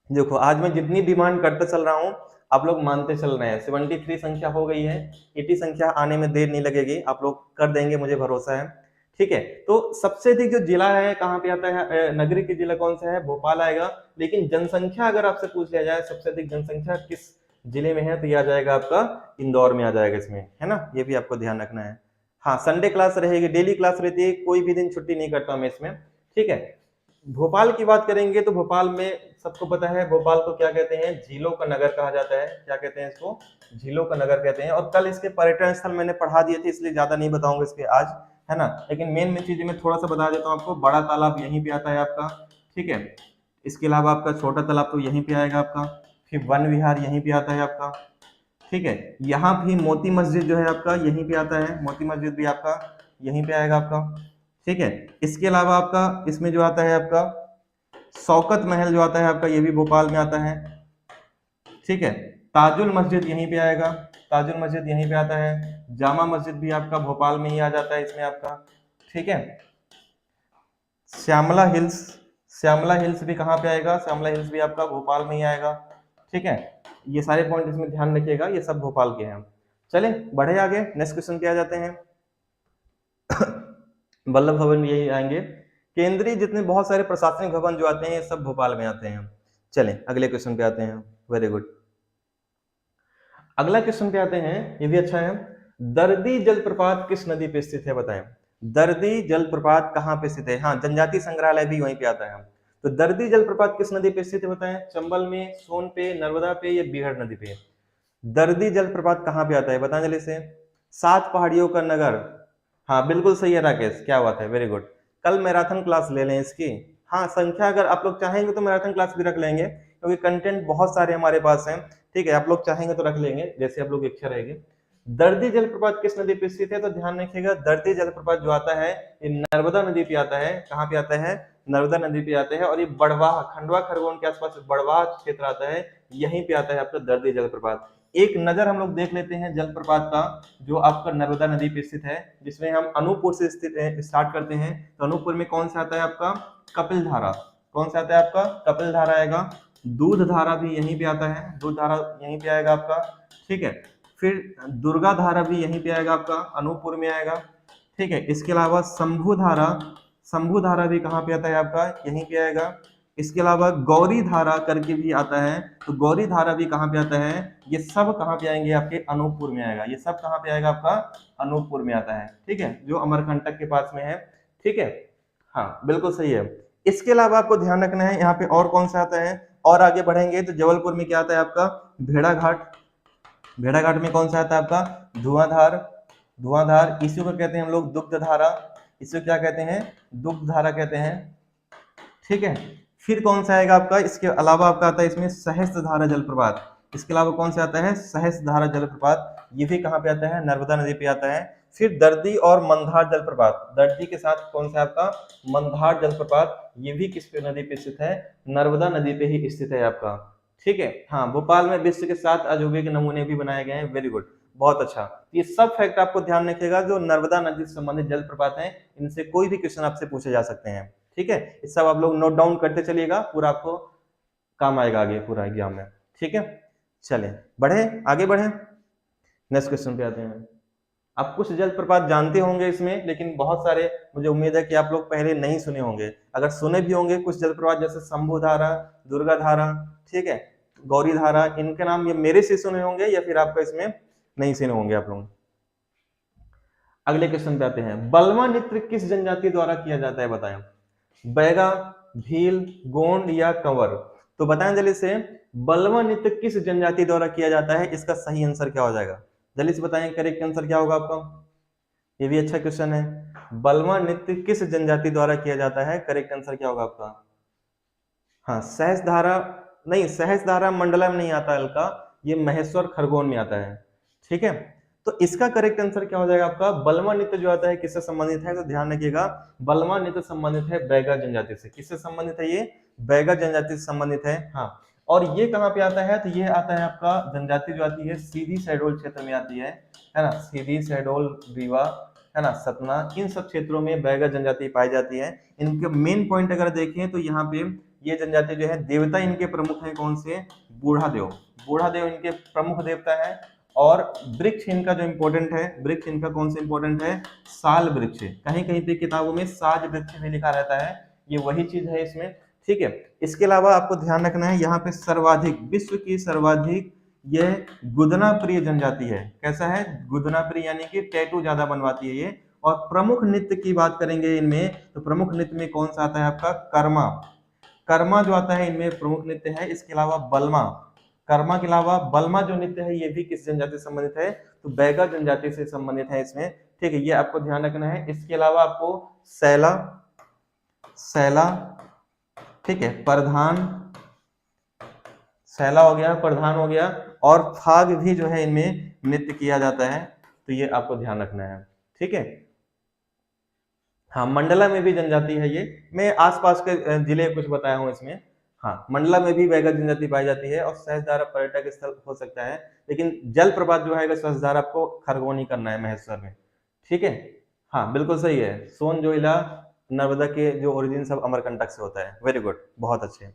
देखो आज मैं जितनी डिमांड करता चल रहा हूँ आप लोग मानते चल रहे हैं। 73 संख्या हो गई है, 80 संख्या आने में देर नहीं लगेगी, आप लोग कर देंगे, मुझे भरोसा है। ठीक है, तो सबसे अधिक जो जिला है कहाँ पे आता है, नगरी के जिला कौन सा है, भोपाल आएगा। लेकिन जनसंख्या अगर आपसे पूछ लिया जाए सबसे अधिक जनसंख्या किस जिले में है, तो यह आ जाएगा आपका इंदौर में आ जाएगा इसमें, है ना, ये भी आपको ध्यान रखना है। हाँ संडे क्लास रहेगी, डेली क्लास रहती है, कोई भी दिन छुट्टी नहीं करता मैं इसमें। ठीक है, भोपाल की बात करेंगे तो भोपाल में सबको पता है, भोपाल को क्या कहते हैं, झीलों का नगर कहा जाता है। क्या कहते हैं इसको, झीलों का नगर कहते हैं। और कल इसके पर्यटन स्थल मैंने पढ़ा दिए थे, इसलिए ज्यादा नहीं बताऊंगा इसके आज, है ना। लेकिन मेन चीजें मैं थोड़ा सा बता देता हूँ आपको। बड़ा तालाब यहीं पे आता है आपका, ठीक है। इसके अलावा आपका छोटा तालाब तो यहीं पे आएगा आपका, फिर वन विहार यहीं पे आता है आपका, ठीक है। यहाँ भी मोती मस्जिद जो है आपका यहीं पे आता है, मोती मस्जिद भी आपका यहीं पे आएगा आपका, ठीक है। इसके अलावा आपका इसमें जो आता है आपका शौकत महल जो आता है आपका, ये भी भोपाल में आता है, ठीक है। ताजुल मस्जिद यहीं पे आएगा, ताजुल मस्जिद यहीं पे आता है। जामा मस्जिद भी आपका भोपाल में ही आ जाता है इसमें आपका, ठीक है। श्यामला हिल्स, श्यामला हिल्स भी कहाँ पे आएगा, श्यामला हिल्स भी आपका भोपाल में ही आएगा, ठीक है। ये सारे पॉइंट इसमें ध्यान रखिएगा, ये सब भोपाल के हैं। चले बढ़े आगे, नेक्स्ट क्वेश्चन पे आ जाते हैं। वल्लभ भवन यही आएंगे। केंद्रीय जितने बहुत सारे प्रशासनिक भवन जो आते हैं ये सब भोपाल में आते हैं। चलें अगले क्वेश्चन पे आते हैं। वेरी गुड, अगला क्वेश्चन पे आते हैं, ये भी अच्छा है। दर्दी जलप्रपात किस नदी पे स्थित है बताएं। दर्दी जलप्रपात कहाँ पे स्थित है, हाँ जनजाति संग्रहालय भी वहीं पे आता है। तो दर्दी जलप्रपात किस नदी पे स्थित है बताएं, चंबल में, सोन पे, नर्मदा पे या बीहड़ नदी पे। दर्दी जलप्रपात कहाँ पे आता है बताएं जल्दी से। 7 पहाड़ियों का नगर, हाँ बिल्कुल सही है राकेश, क्या बात है, वेरी गुड। कल मैराथन क्लास ले लें इसकी, हाँ संख्या अगर आप लोग चाहेंगे तो मैराथन क्लास भी रख लेंगे, क्योंकि कंटेंट बहुत सारे हमारे पास हैं, ठीक है। आप लोग चाहेंगे तो रख लेंगे, जैसे आप लोग इच्छा रहेगी। दर्दी जलप्रपात किस नदी पे स्थित है, तो ध्यान रखिएगा दर्दी जलप्रपात जो आता है ये नर्मदा नदी पे आता है। कहाँ पे आता है, नर्मदा नदी पे आता है। और ये बड़वाह, खंडवा खरगोन के आसपास बड़वाह क्षेत्र आता है, यहीं पे आता है आपका दर्दी जलप्रपात। एक नजर हम लोग देख लेते हैं जलप्रपात का, जो आपका नर्मदा नदी पे स्थित है, जिसमें हम अनूपपुर से स्टार्ट करते हैं। तो अनूपपुर में कौन सा आता है आपका, कपिल धारा। कौन सा आता है आपका, कपिल धारा आएगा। दूध धारा भी यहीं पे आता है, दूध धारा यहीं पे आएगा आपका, ठीक है। फिर दुर्गा धारा भी यहीं पे आएगा आपका, अनूपपुर में आएगा, ठीक है। इसके अलावा शंभू धारा, शंभू धारा भी कहाँ पे आता है आपका, यहीं पे आएगा। इसके अलावा गौरी धारा करके भी आता है, तो गौरी धारा भी कहाँ पे आता है, ये सब कहाँ पे आएंगे आपके अनूपपुर में आएगा। ये सब कहाँ पे आएगा आपका, अनूपपुर में आता है, ठीक है, जो अमरकंटक के पास में है, ठीक है। हाँ बिल्कुल सही है। इसके अलावा आपको ध्यान रखना है यहाँ पे और कौन सा आता है, और आगे बढ़ेंगे तो जबलपुर में क्या आता है आपका, भेड़ाघाट। भेड़ाघाट में कौन सा आता है आपका, धुआंधार। धुआंधार इसी को कहते हैं हम लोग दुग्ध धारा, इसे क्या कहते हैं, दुग्ध धारा कहते हैं, ठीक है। फिर कौन सा आएगा आपका, इसके अलावा आपका आता है इसमें सहस्त्र धारा जलप्रपात। इसके अलावा कौन से आता है, सहस्त्रधारा जलप्रपात, ये भी कहाँ पे आता है, नर्मदा नदी पे आता है। फिर दर्दी और मंधार जलप्रपात, दर्दी के साथ कौन सा आपका, मंधार जलप्रपात, ये भी किस पे नदी पे स्थित है, नर्मदा नदी पे ही स्थित है आपका। ठीक है, हाँ, भोपाल में विश्व के 7 अजूबे के नमूने भी बनाए गए हैं, वेरी गुड, बहुत अच्छा। ये सब फैक्ट आपको ध्यान रखिएगा, जो नर्मदा नदी से संबंधित जलप्रपात हैं, इनसे कोई भी क्वेश्चन आपसे पूछे जा सकते हैं। ठीक है, ये सब आप लोग नोट डाउन करते चलिएगा, पूरा आपको काम आएगा आगे पूरा एग्जाम में। ठीक है, चलिए बढ़े, आगे बढ़े, नेक्स्ट क्वेश्चन पे आते हैं। आप कुछ जलप्रपात जानते होंगे इसमें, लेकिन बहुत सारे मुझे उम्मीद है कि आप लोग पहले नहीं सुने होंगे। अगर सुने भी होंगे कुछ जलप्रपात, जैसे शंभू धारा, दुर्गा धारा, ठीक है, गौरी धारा, इनके नाम ये मेरे से सुने होंगे या फिर आपका इसमें नहीं सुने होंगे आप लोग। अगले क्वेश्चन पे आते हैं। बलवा नृत्य किस जनजाति द्वारा किया जाता है, बताएं। बैगा, भील, गोंड या कंवर। तो बताएं जल्दी से, बलवा नृत्य किस जनजाति द्वारा किया जाता है, इसका सही आंसर क्या हो जाएगा, जल्दी से बताएं, करेक्ट आंसर क्या होगा आपका। ये भी अच्छा क्वेश्चन है, बलवा नृत्य किस जनजाति द्वारा किया जाता है, करेक्ट आंसर क्या होगा आपका। हाँ, सहस्त्रधारा नहीं, सहस्त्रधारा मंडलम नहीं आता हल्का, ये महेश्वर खरगोन में आता है। ठीक है, तो इसका करेक्ट आंसर क्या हो जाएगा आपका, बलवा नृत्य जो आता है किससे संबंधित है, तो ध्यान रखिएगा, बलवा नृत्य संबंधित है बैगा जनजाति से। किससे संबंधित है ये, बैगा जनजाति से संबंधित है। हाँ, और ये कहाँ पे आता है, तो ये आता है आपका जनजाति जो आती है सीधी शहडोल क्षेत्र में आती है ना, सीधी शहडोल, रीवा, है ना, सतना, इन सब क्षेत्रों में बैगा जनजाति पाई जाती है। इनके मेन पॉइंट अगर देखें तो यहाँ पे ये जनजाति जो है, देवता इनके प्रमुख हैं कौन से, बूढ़ा देव, बूढ़ा देव इनके प्रमुख देवता है। और वृक्ष इनका जो इंपॉर्टेंट है, वृक्ष इनका कौन से इंपॉर्टेंट है, साल वृक्ष। कहीं कहीं पे किताबों में साज वृक्ष भी लिखा रहता है, ये वही चीज है इसमें। ठीक है, इसके अलावा आपको ध्यान रखना है, यहाँ पे सर्वाधिक, विश्व की सर्वाधिक यह गुदना प्रिय जनजाति है। कैसा है, गुदना प्रिय, यानी कि टैटू ज्यादा बनवाती है ये। और प्रमुख नृत्य की बात करेंगे इनमें, तो प्रमुख नृत्य में कौन सा आता है आपका, कर्मा, कर्मा जो आता है इनमें प्रमुख नृत्य है। इसके अलावा बलमा, कर्मा के अलावा बलमा जो नृत्य है, ये भी किस जनजाति से संबंधित है, तो बैगा जनजाति से संबंधित है इसमें। ठीक है, ये आपको ध्यान रखना है। इसके अलावा आपको सैला, सैला, ठीक है, प्रधान, सैला हो गया, प्रधान हो गया, और फाग भी जो है इनमें नृत्य किया जाता है, तो ये आपको ध्यान रखना है। ठीक है, हाँ, मंडला में भी जनजाति है ये, मैं आसपास के जिले कुछ बताया हूँ इसमें। हाँ, मंडला में भी बैगा जनजाति पाई जाती है, और सहस्त्रधारा पर्यटक स्थल हो सकता है, लेकिन जलप्रपात जो है सहस्त्रधारा आपको खरगोन ही करना है, महेश्वर में। ठीक है, हाँ बिल्कुल सही है, सोन जोइला, नर्मदा के जो ओरिजिन सब अमरकंटक से होता है, वेरी गुड, बहुत अच्छे।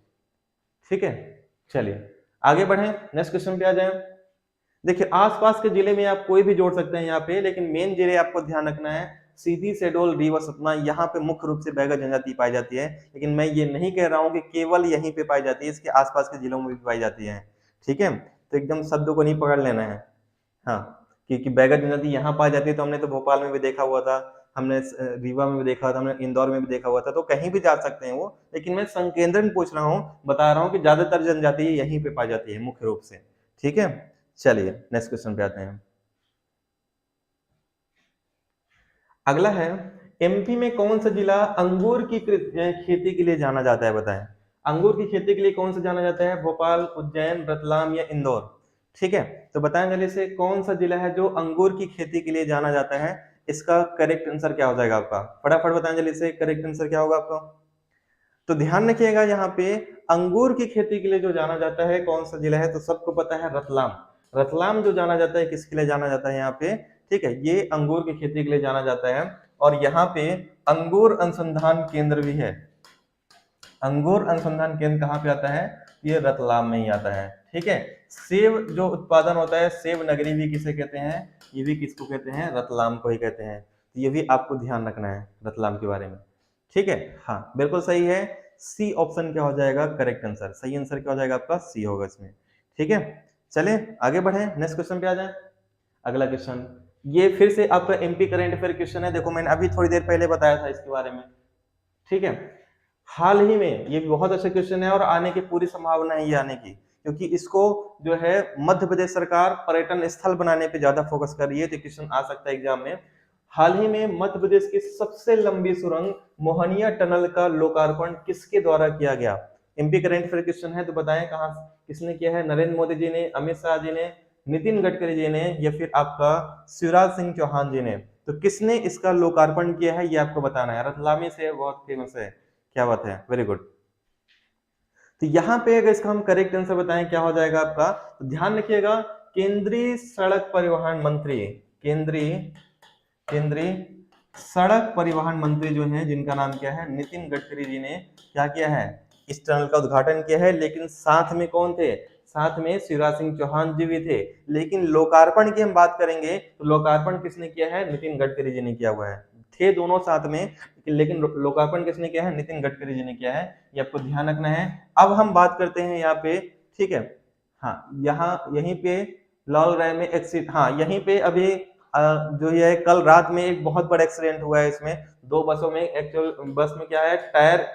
ठीक है, चलिए आगे बढ़े, नेक्स्ट क्वेश्चन पे आ जाए। देखिए, आसपास के जिले में आप कोई भी जोड़ सकते हैं यहाँ पे, लेकिन मेन जिले आपको ध्यान रखना है, सीधी शहडोल, रीवा, सतना, यहाँ पे मुख्य रूप से बैगा जनजाति पाई जाती है। लेकिन मैं ये नहीं कह रहा हूँ कि केवल यहीं पे पाई जाती है, इसके आसपास के जिलों में भी पाई जाती है। ठीक है, तो एकदम शब्दों को नहीं पकड़ लेना है। हाँ, क्योंकि बैगा जनजाति यहाँ पाई जाती है, तो हमने तो भोपाल में भी देखा हुआ था, हमने रीवा में भी देखा था, हमने इंदौर में भी देखा हुआ था, तो कहीं भी जा सकते हैं वो। लेकिन मैं संकेंद्रण पूछ रहा हूँ, बता रहा हूँ कि ज्यादातर जनजाति यहीं पे पाई जाती है मुख्य रूप से। ठीक है, चलिए नेक्स्ट क्वेश्चन पे आते हैं। अगला है, एमपी में कौन सा जिला अंगूर की खेती के लिए जाना जाता है, बताएं। अंगूर की खेती के लिए कौन सा जाना जाता है, भोपाल, उज्जैन, रतलाम या इंदौर। ठीक है, तो बताएं जल्दी से, कौन सा जिला है जो अंगूर की खेती के लिए जाना जाता है, इसका करेक्ट आंसर क्या हो जाएगा आपका, फटाफट बताएं जल्दी से, करेक्ट आंसर क्या होगा आपका। तो ध्यान रखिएगा, यहाँ पे अंगूर की खेती के लिए जो जाना जाता है कौन सा जिला है, तो सबको पता है रतलाम। रतलाम जो जाना जाता है, किसके लिए जाना जाता है यहाँ पे, ठीक है, ये अंगूर की खेती के लिए जाना जाता है। और यहाँ पे अंगूर अनुसंधान केंद्र भी है। अंगूर अनुसंधान केंद्र कहाँ पे आता है, ये रतलाम में ही आता है। ठीक है, सेब जो उत्पादन होता है, सेब नगरी भी किसे कहते हैं, ये भी किसको कहते हैं, रतलाम को ही कहते हैं। तो ये भी आपको ध्यान रखना है रतलाम के बारे में। ठीक है, हाँ बिल्कुल सही है, सी ऑप्शन क्या हो जाएगा करेक्ट आंसर, सही आंसर क्या हो जाएगा आपका, सी होगा इसमें। ठीक है, चले आगे बढ़े, नेक्स्ट क्वेश्चन पे आ जाए। अगला क्वेश्चन, ये फिर से आपका एमपी करंट अफेयर क्वेश्चन है। देखो, मैंने अभी थोड़ी देर पहले बताया था इसके बारे में। ठीक है, हाल ही में ये बहुत अच्छा क्वेश्चन है, और आने की पूरी संभावना है ये आने की, क्योंकि इसको जो है मध्य प्रदेश सरकार पर्यटन स्थल बनाने पे ज्यादा फोकस कर रही है, तो क्वेश्चन आ सकता है एग्जाम में। हाल ही में मध्य प्रदेश की सबसे लंबी सुरंग मोहनिया टनल का लोकार्पण किसके द्वारा किया गया, एमपी करंट अफेयर क्वेश्चन है, तो बताएं कहाँ किसने किया है? नरेंद्र मोदी जी ने, अमित शाह जी ने, नितिन गडकरी जी ने, या फिर आपका शिवराज सिंह चौहान जी ने। तो किसने इसका लोकार्पण किया है ये आपको बताना है। रतलामी से बहुत फेमस है। क्या बात है, वेरी गुड। तो यहाँ पे अगर इसका हम करेक्ट आंसर बताएं क्या हो जाएगा आपका, तो ध्यान रखिएगा, केंद्रीय सड़क परिवहन मंत्री, केंद्रीय केंद्रीय सड़क परिवहन मंत्री जो है, जिनका नाम क्या है, नितिन गडकरी जी ने क्या किया है, इस टनल का उद्घाटन किया है। लेकिन साथ में कौन थे? साथ में शिवराज सिंह चौहान जी भी थे। लेकिन लोकार्पण की हम बात करेंगे तो लोकार्पण किसने किया है? नितिन गडकरी जी ने किया हुआ है। थे दोनों साथ में, लेकिन लोकार्पण किसने किया है? नितिन गडकरी जी ने किया है। ये आपको ध्यान रखना है। अब हम बात करते हैं यहाँ पे, ठीक है, हाँ, यहाँ यहीं पे लाल राय में एक्सीडेंट, हाँ यहीं पे अभी जो ये कल रात में एक बहुत बड़ा एक्सीडेंट हुआ है। इसमें दो बसों में, एक्चुअल बस में क्या है, टायर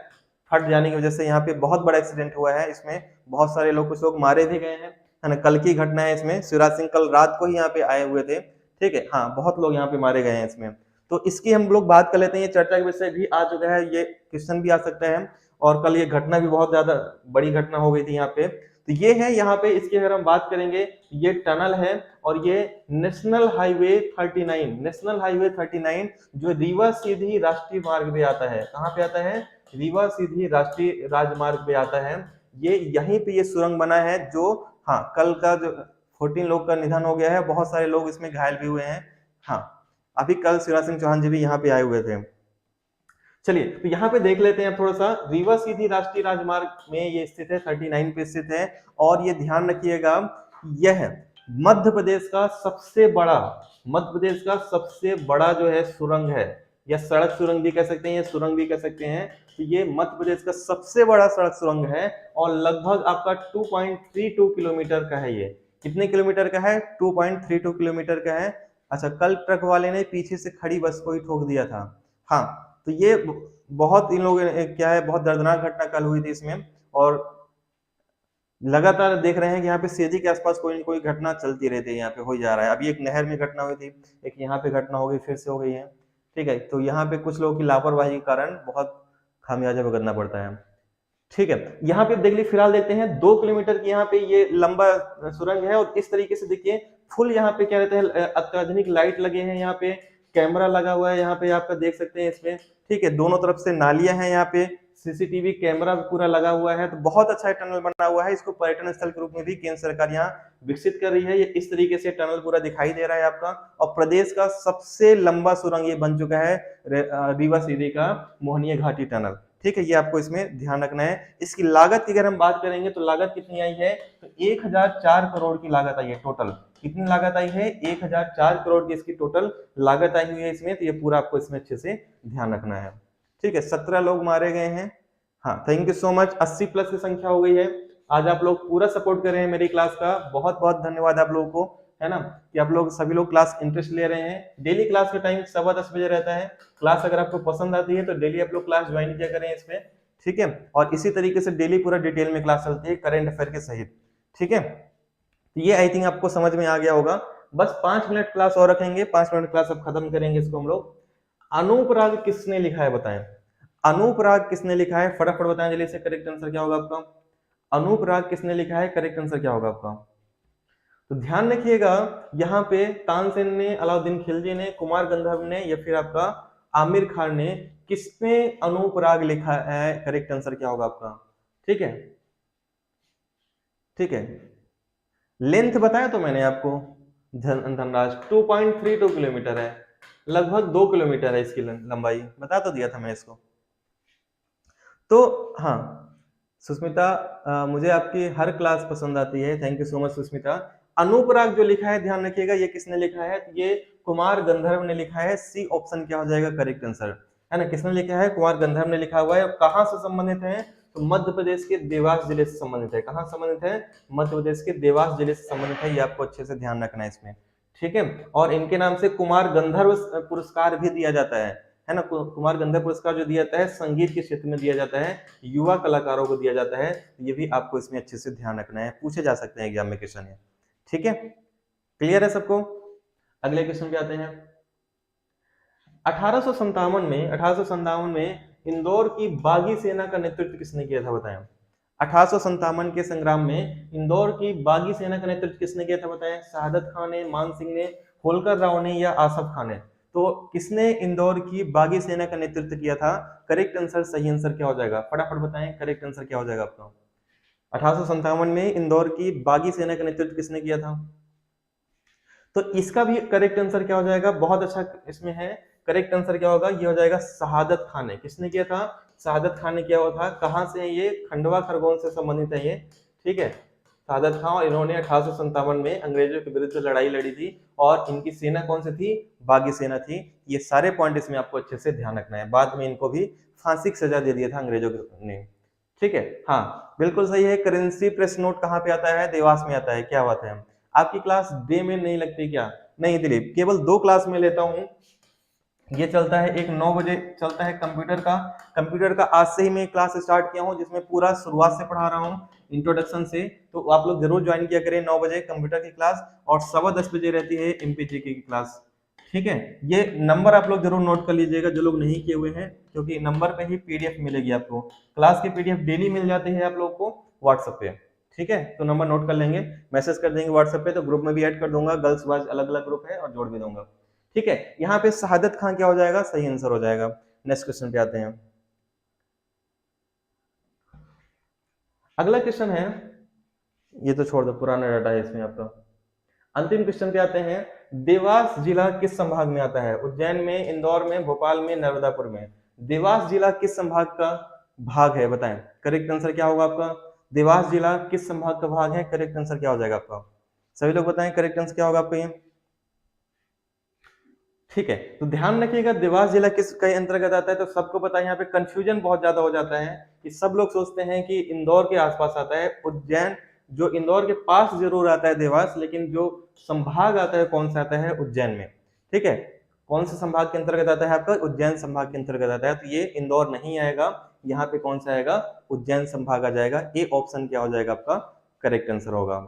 फट जाने की वजह से यहाँ पे बहुत बड़ा एक्सीडेंट हुआ है। इसमें बहुत सारे लोग, कुछ लोग मारे भी गए हैं, है ना। कल की घटना है इसमें। शिवराज सिंह कल रात को ही यहाँ पे आए हुए थे, ठीक है, हाँ, बहुत लोग यहाँ पे मारे गए हैं इसमें। तो इसकी हम लोग बात कर लेते हैं। ये चर्चा का विषय भी आ चुका है, ये क्वेश्चन भी आ सकता है। और कल ये घटना भी बहुत ज्यादा बड़ी घटना हो गई थी यहाँ पे। तो ये है यहाँ पे, इसकी अगर हम बात करेंगे, ये टनल है और ये नेशनल हाईवे 39, नेशनल हाईवे 39 जो रीवा सीधी राष्ट्रीय मार्ग पे आता है। कहाँ पे आता है? रीवा सीधी राष्ट्रीय राजमार्ग पे आता है। ये यहीं पे ये सुरंग बना है जो, हाँ, कल का जो 14 लोग का निधन हो गया है, बहुत सारे लोग इसमें घायल भी हुए हैं। हाँ, अभी कल शिवराज सिंह चौहान जी भी यहाँ पे आए हुए थे। चलिए, तो यहाँ पे देख लेते हैं थोड़ा सा। रीवा सीधी राष्ट्रीय राजमार्ग में ये स्थित है, 39 पे स्थित है। और ये ध्यान रखिएगा, यह मध्य प्रदेश का सबसे बड़ा, मध्य प्रदेश का सबसे बड़ा जो है सुरंग है, या सड़क सुरंग भी कह सकते हैं, या सुरंग भी कह सकते हैं। तो ये मध्य प्रदेश का सबसे बड़ा सड़क सुरंग है और लगभग आपका 2.32 किलोमीटर का है। ये कितने किलोमीटर का है? 2.32 किलोमीटर का है। अच्छा, कल ट्रक वाले ने पीछे से खड़ी बस को ही ठोक दिया था। हाँ, तो ये बहुत, इन लोगों ने क्या है, बहुत दर्दनाक घटना कल हुई थी इसमें। और लगातार देख रहे हैं कि यहाँ पे सेजी के आसपास कोई न कोई घटना चलती रहती है, यहाँ पे हो जा रहा है। अभी एक नहर में घटना हुई थी, एक यहाँ पे घटना हो गई, फिर से हो गई है, ठीक है। तो यहाँ पे कुछ लोगों की लापरवाही के कारण बहुत खामियाजा भुगतना पड़ता है, ठीक है। यहाँ पे देख लीजिए, फिलहाल देखते हैं 2 किलोमीटर की यहाँ पे ये लंबा सुरंग है। और इस तरीके से देखिए, फुल यहाँ पे क्या रहता है, अत्याधुनिक लाइट लगे हैं, यहाँ पे कैमरा लगा हुआ है, यहाँ पे आपका देख सकते हैं इसमें, ठीक है। दोनों तरफ से नालियां हैं, यहाँ पे सीसीटीवी कैमरा पूरा लगा हुआ है। तो बहुत अच्छा टनल बना हुआ है। इसको पर्यटन स्थल के रूप में भी केंद्र सरकार यहाँ विकसित कर रही है। ये इस तरीके से टनल पूरा दिखाई दे रहा है आपका। और प्रदेश का सबसे लंबा सुरंग ये बन चुका है, रीवा सीधी का मोहनिया घाटी टनल, ठीक है। ये आपको इसमें ध्यान रखना है। इसकी लागत की अगर हम बात करेंगे तो लागत कितनी आई है, तो 1004 करोड़ की लागत आई है टोटल। कितनी लागत आई है? 1004 करोड़ की इसकी टोटल लागत आई हुई है इसमें। तो ये पूरा आपको इसमें अच्छे से ध्यान रखना है, ठीक है। 17 लोग मारे गए हैं। हाँ, thank you so much. 80 plus की संख्या हो गई है। आज आप लोग पूरा सपोर्ट कर रहे हैं मेरी क्लास का, बहुत बहुत धन्यवाद आप लोगों को, है ना, कि आप लोग सभी लोग क्लास इंटरेस्ट ले रहे हैं। डेली क्लास का टाइम 10:15 बजे रहता है। क्लास अगर आपको पसंद आती है तो डेली आप लोग क्लास ज्वाइन किया करें इसमें, ठीक है। और इसी तरीके से डेली पूरा डिटेल में क्लास चलती है, करंट अफेयर के सहित, ठीक है। तो ये आई थिंक आपको समझ में आ गया होगा। बस 5 मिनट क्लास और रखेंगे, 5 मिनट क्लास अब खत्म करेंगे इसको हम लोग। अनुपराग किसने लिखा है बताएं? अनुपराग किसने लिखा है? फटाफट बताएं जल्दी से, करेक्ट आंसर क्या होगा आपका? अनुपराग किसने लिखा है? करेक्ट आंसर क्या होगा आपका? तो ध्यान रखिएगा, यहाँ पे तानसेन ने, अलाउद्दीन खिलजी ने, कुमार गंधर्व ने, या फिर आपका आमिर खान ने, किसने अनुपराग लिखा है? करेक्ट आंसर क्या होगा आपका? ठीक है, ठीक है। लेंथ बताया तो मैंने आपको, धनराज 2.32 किलोमीटर है, लगभग 2 किलोमीटर है इसकी लंबाई, बता तो दिया था मैं इसको। तो हाँ सुष्मिता, मुझे आपकी हर क्लास पसंद आती है, thank you so much Sushmita. Anuparag जो लिखा है ध्यान रखिएगा, ये किसने लिखा है? ये कुमार गंधर्व ने लिखा है। सी ऑप्शन क्या हो जाएगा करेक्ट आंसर, है ना। किसने लिखा है? कुमार गंधर्व ने लिखा हुआ है। कहाँ से संबंधित है? तो मध्य प्रदेश के देवास जिले से संबंधित है। कहाँ संबंधित है? मध्य प्रदेश के देवास जिले से संबंधित है। ये आपको अच्छे से ध्यान रखना है इसमें, ठीक है। और इनके नाम से कुमार गंधर्व पुरस्कार भी दिया जाता है ना। कुमार गंधर्व पुरस्कार जो दिया जाता है संगीत के क्षेत्र में दिया जाता है, युवा कलाकारों को दिया जाता है। ये भी आपको इसमें अच्छे से ध्यान रखना है, पूछे जा सकते हैं एग्जाम में क्वेश्चन है, ठीक है। क्लियर है सबको? अगले क्वेश्चन पे आते हैं। 1857 में इंदौर की बागी सेना का नेतृत्व किसने किया था बताएं? 1857 के संग्राम में इंदौर की बागी सेना का नेतृत्व किसने किया था बताएं? शहादत खान ने, मान सिंह ने, होलकर राव ने या आसफ खान ने? तो किसने इंदौर की बागी सेना का नेतृत्व किया था? करेक्ट आंसर, सही आंसर क्या हो जाएगा? फटाफट बताएं, करेक्ट आंसर क्या हो जाएगा आपका? 1857 में इंदौर की बागी सेना का नेतृत्व किसने किया था? तो इसका भी करेक्ट आंसर क्या हो जाएगा? बहुत अच्छा इसमें है, करेक्ट आंसर क्या होगा? ये हो जाएगा शहादत खान ने। किसने किया था? शहादत खान ने किया हुआ था। कहां से है ये? खंडवा खरगोन से संबंधित है ये, ठीक है। शहादत खान, और इन्होंने 1857 में अंग्रेजों के विरुद्ध लड़ाई लड़ी थी, और इनकी सेना कौन सी थी? बागी सेना थी। ये सारे पॉइंट इसमें आपको अच्छे से ध्यान रखना है। बाद में इनको भी फांसी की सजा दे दिया था अंग्रेजों ने, ठीक है। हाँ बिल्कुल सही है। करेंसी प्रेस नोट कहाँ पे आता है? देवास में आता है। क्या बात है, आपकी क्लास डे में नहीं लगती क्या? नहीं दिलीप, केवल 2 क्लास में लेता हूँ। ये चलता है एक 9 बजे चलता है कंप्यूटर का। कंप्यूटर का आज से ही मैं क्लास स्टार्ट किया हूँ, जिसमें पूरा शुरुआत से पढ़ा रहा हूँ, इंट्रोडक्शन से। तो आप लोग जरूर ज्वाइन किया करें 9 बजे कंप्यूटर की क्लास, और 10:15 बजे रहती है एमपीजीके की क्लास, ठीक है। ये नंबर आप लोग जरूर नोट कर लीजिएगा जो लोग नहीं किए हुए हैं, क्योंकि नंबर पे ही पीडीएफ मिलेगी आपको। क्लास की पीडीएफ डेली मिल जाती है आप लोग को व्हाट्सएप पे, ठीक है। तो नंबर नोट कर लेंगे, मैसेज कर देंगे व्हाट्सएप पे, तो ग्रुप में भी ऐड कर दूंगा। गर्ल्स बॉयज अलग अलग ग्रुप है, और जोड़ भी दूंगा, ठीक है। यहाँ पे शहादत खान क्या हो जाएगा? सही आंसर हो जाएगा। नेक्स्ट क्वेश्चन पे आते हैं। अगला क्वेश्चन है, ये तो छोड़ दो, पुराना डाटा है इसमें आपका। अंतिम क्वेश्चन पे आते हैं। देवास जिला किस संभाग में आता है? उज्जैन में, इंदौर में, भोपाल में, नर्मदापुर में? देवास जिला किस संभाग का भाग है बताएं? करेक्ट आंसर क्या होगा आपका? देवास जिला किस संभाग का भाग है? करेक्ट आंसर क्या हो जाएगा आपका? सभी लोग बताएं, करेक्ट आंसर क्या होगा आपका ये? ठीक है, तो ध्यान रखिएगा देवास जिला किस के अंतर्गत आता है। तो सबको पता है, यहाँ पे कंफ्यूजन बहुत ज्यादा हो जाता है कि सब लोग सोचते हैं कि इंदौर के आसपास आता है। उज्जैन, जो इंदौर के पास जरूर आता है देवास, लेकिन जो संभाग आता है कौन सा आता है? उज्जैन में, ठीक है। कौन से संभाग के अंतर्गत आता है आपका? उज्जैन संभाग के अंतर्गत आता है। तो ये इंदौर नहीं आएगा, यहाँ पे कौन सा आएगा? उज्जैन संभाग आ जाएगा। ए ऑप्शन क्या हो जाएगा आपका? करेक्ट आंसर होगा,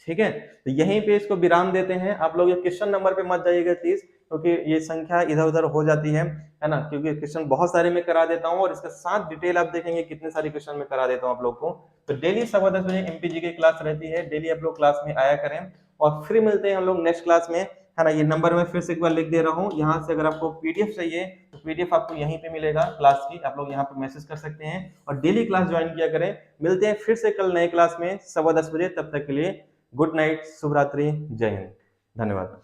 ठीक है। तो यहीं पे इसको विराम देते हैं। आप लोग ये क्वेश्चन नंबर पे मत जाइएगा प्लीज, क्योंकि ये संख्या इधर उधर हो जाती है ना, क्योंकि क्वेश्चन बहुत सारे मैं करा देता हूँ, और इसका साथ डिटेल आप देखेंगे कितने सारे क्वेश्चन मैं करा देता हूँ आप लोग को। तो डेली 10:15 बजे एमपीजी की क्लास रहती है, डेली आप लोग क्लास में आया करें, और फिर मिलते हैं हम लोग नेक्स्ट क्लास में, है ना। ये नंबर मैं फिर से एक बार लिख दे रहा हूँ, यहाँ से अगर आपको पीडीएफ चाहिए तो पीडीएफ आपको यहीं पे मिलेगा क्लास की, आप लोग यहाँ पे मैसेज कर सकते हैं, और डेली क्लास ज्वाइन किया करें। मिलते हैं फिर से कल नए क्लास में 10:15 बजे। तब तक के लिए गुड नाइट, शुभ रात्रि, जय हिंद, धन्यवाद।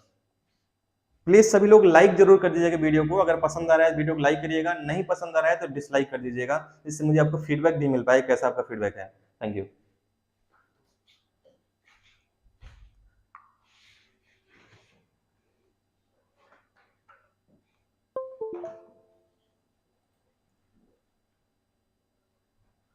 प्लीज सभी लोग लाइक जरूर कर दीजिएगा वीडियो को। अगर पसंद आ रहा है वीडियो को लाइक करिएगा, नहीं पसंद आ रहा है तो डिसलाइक कर दीजिएगा, जिससे मुझे आपको फीडबैक भी मिल पाए कैसा आपका फीडबैक है। Thank you.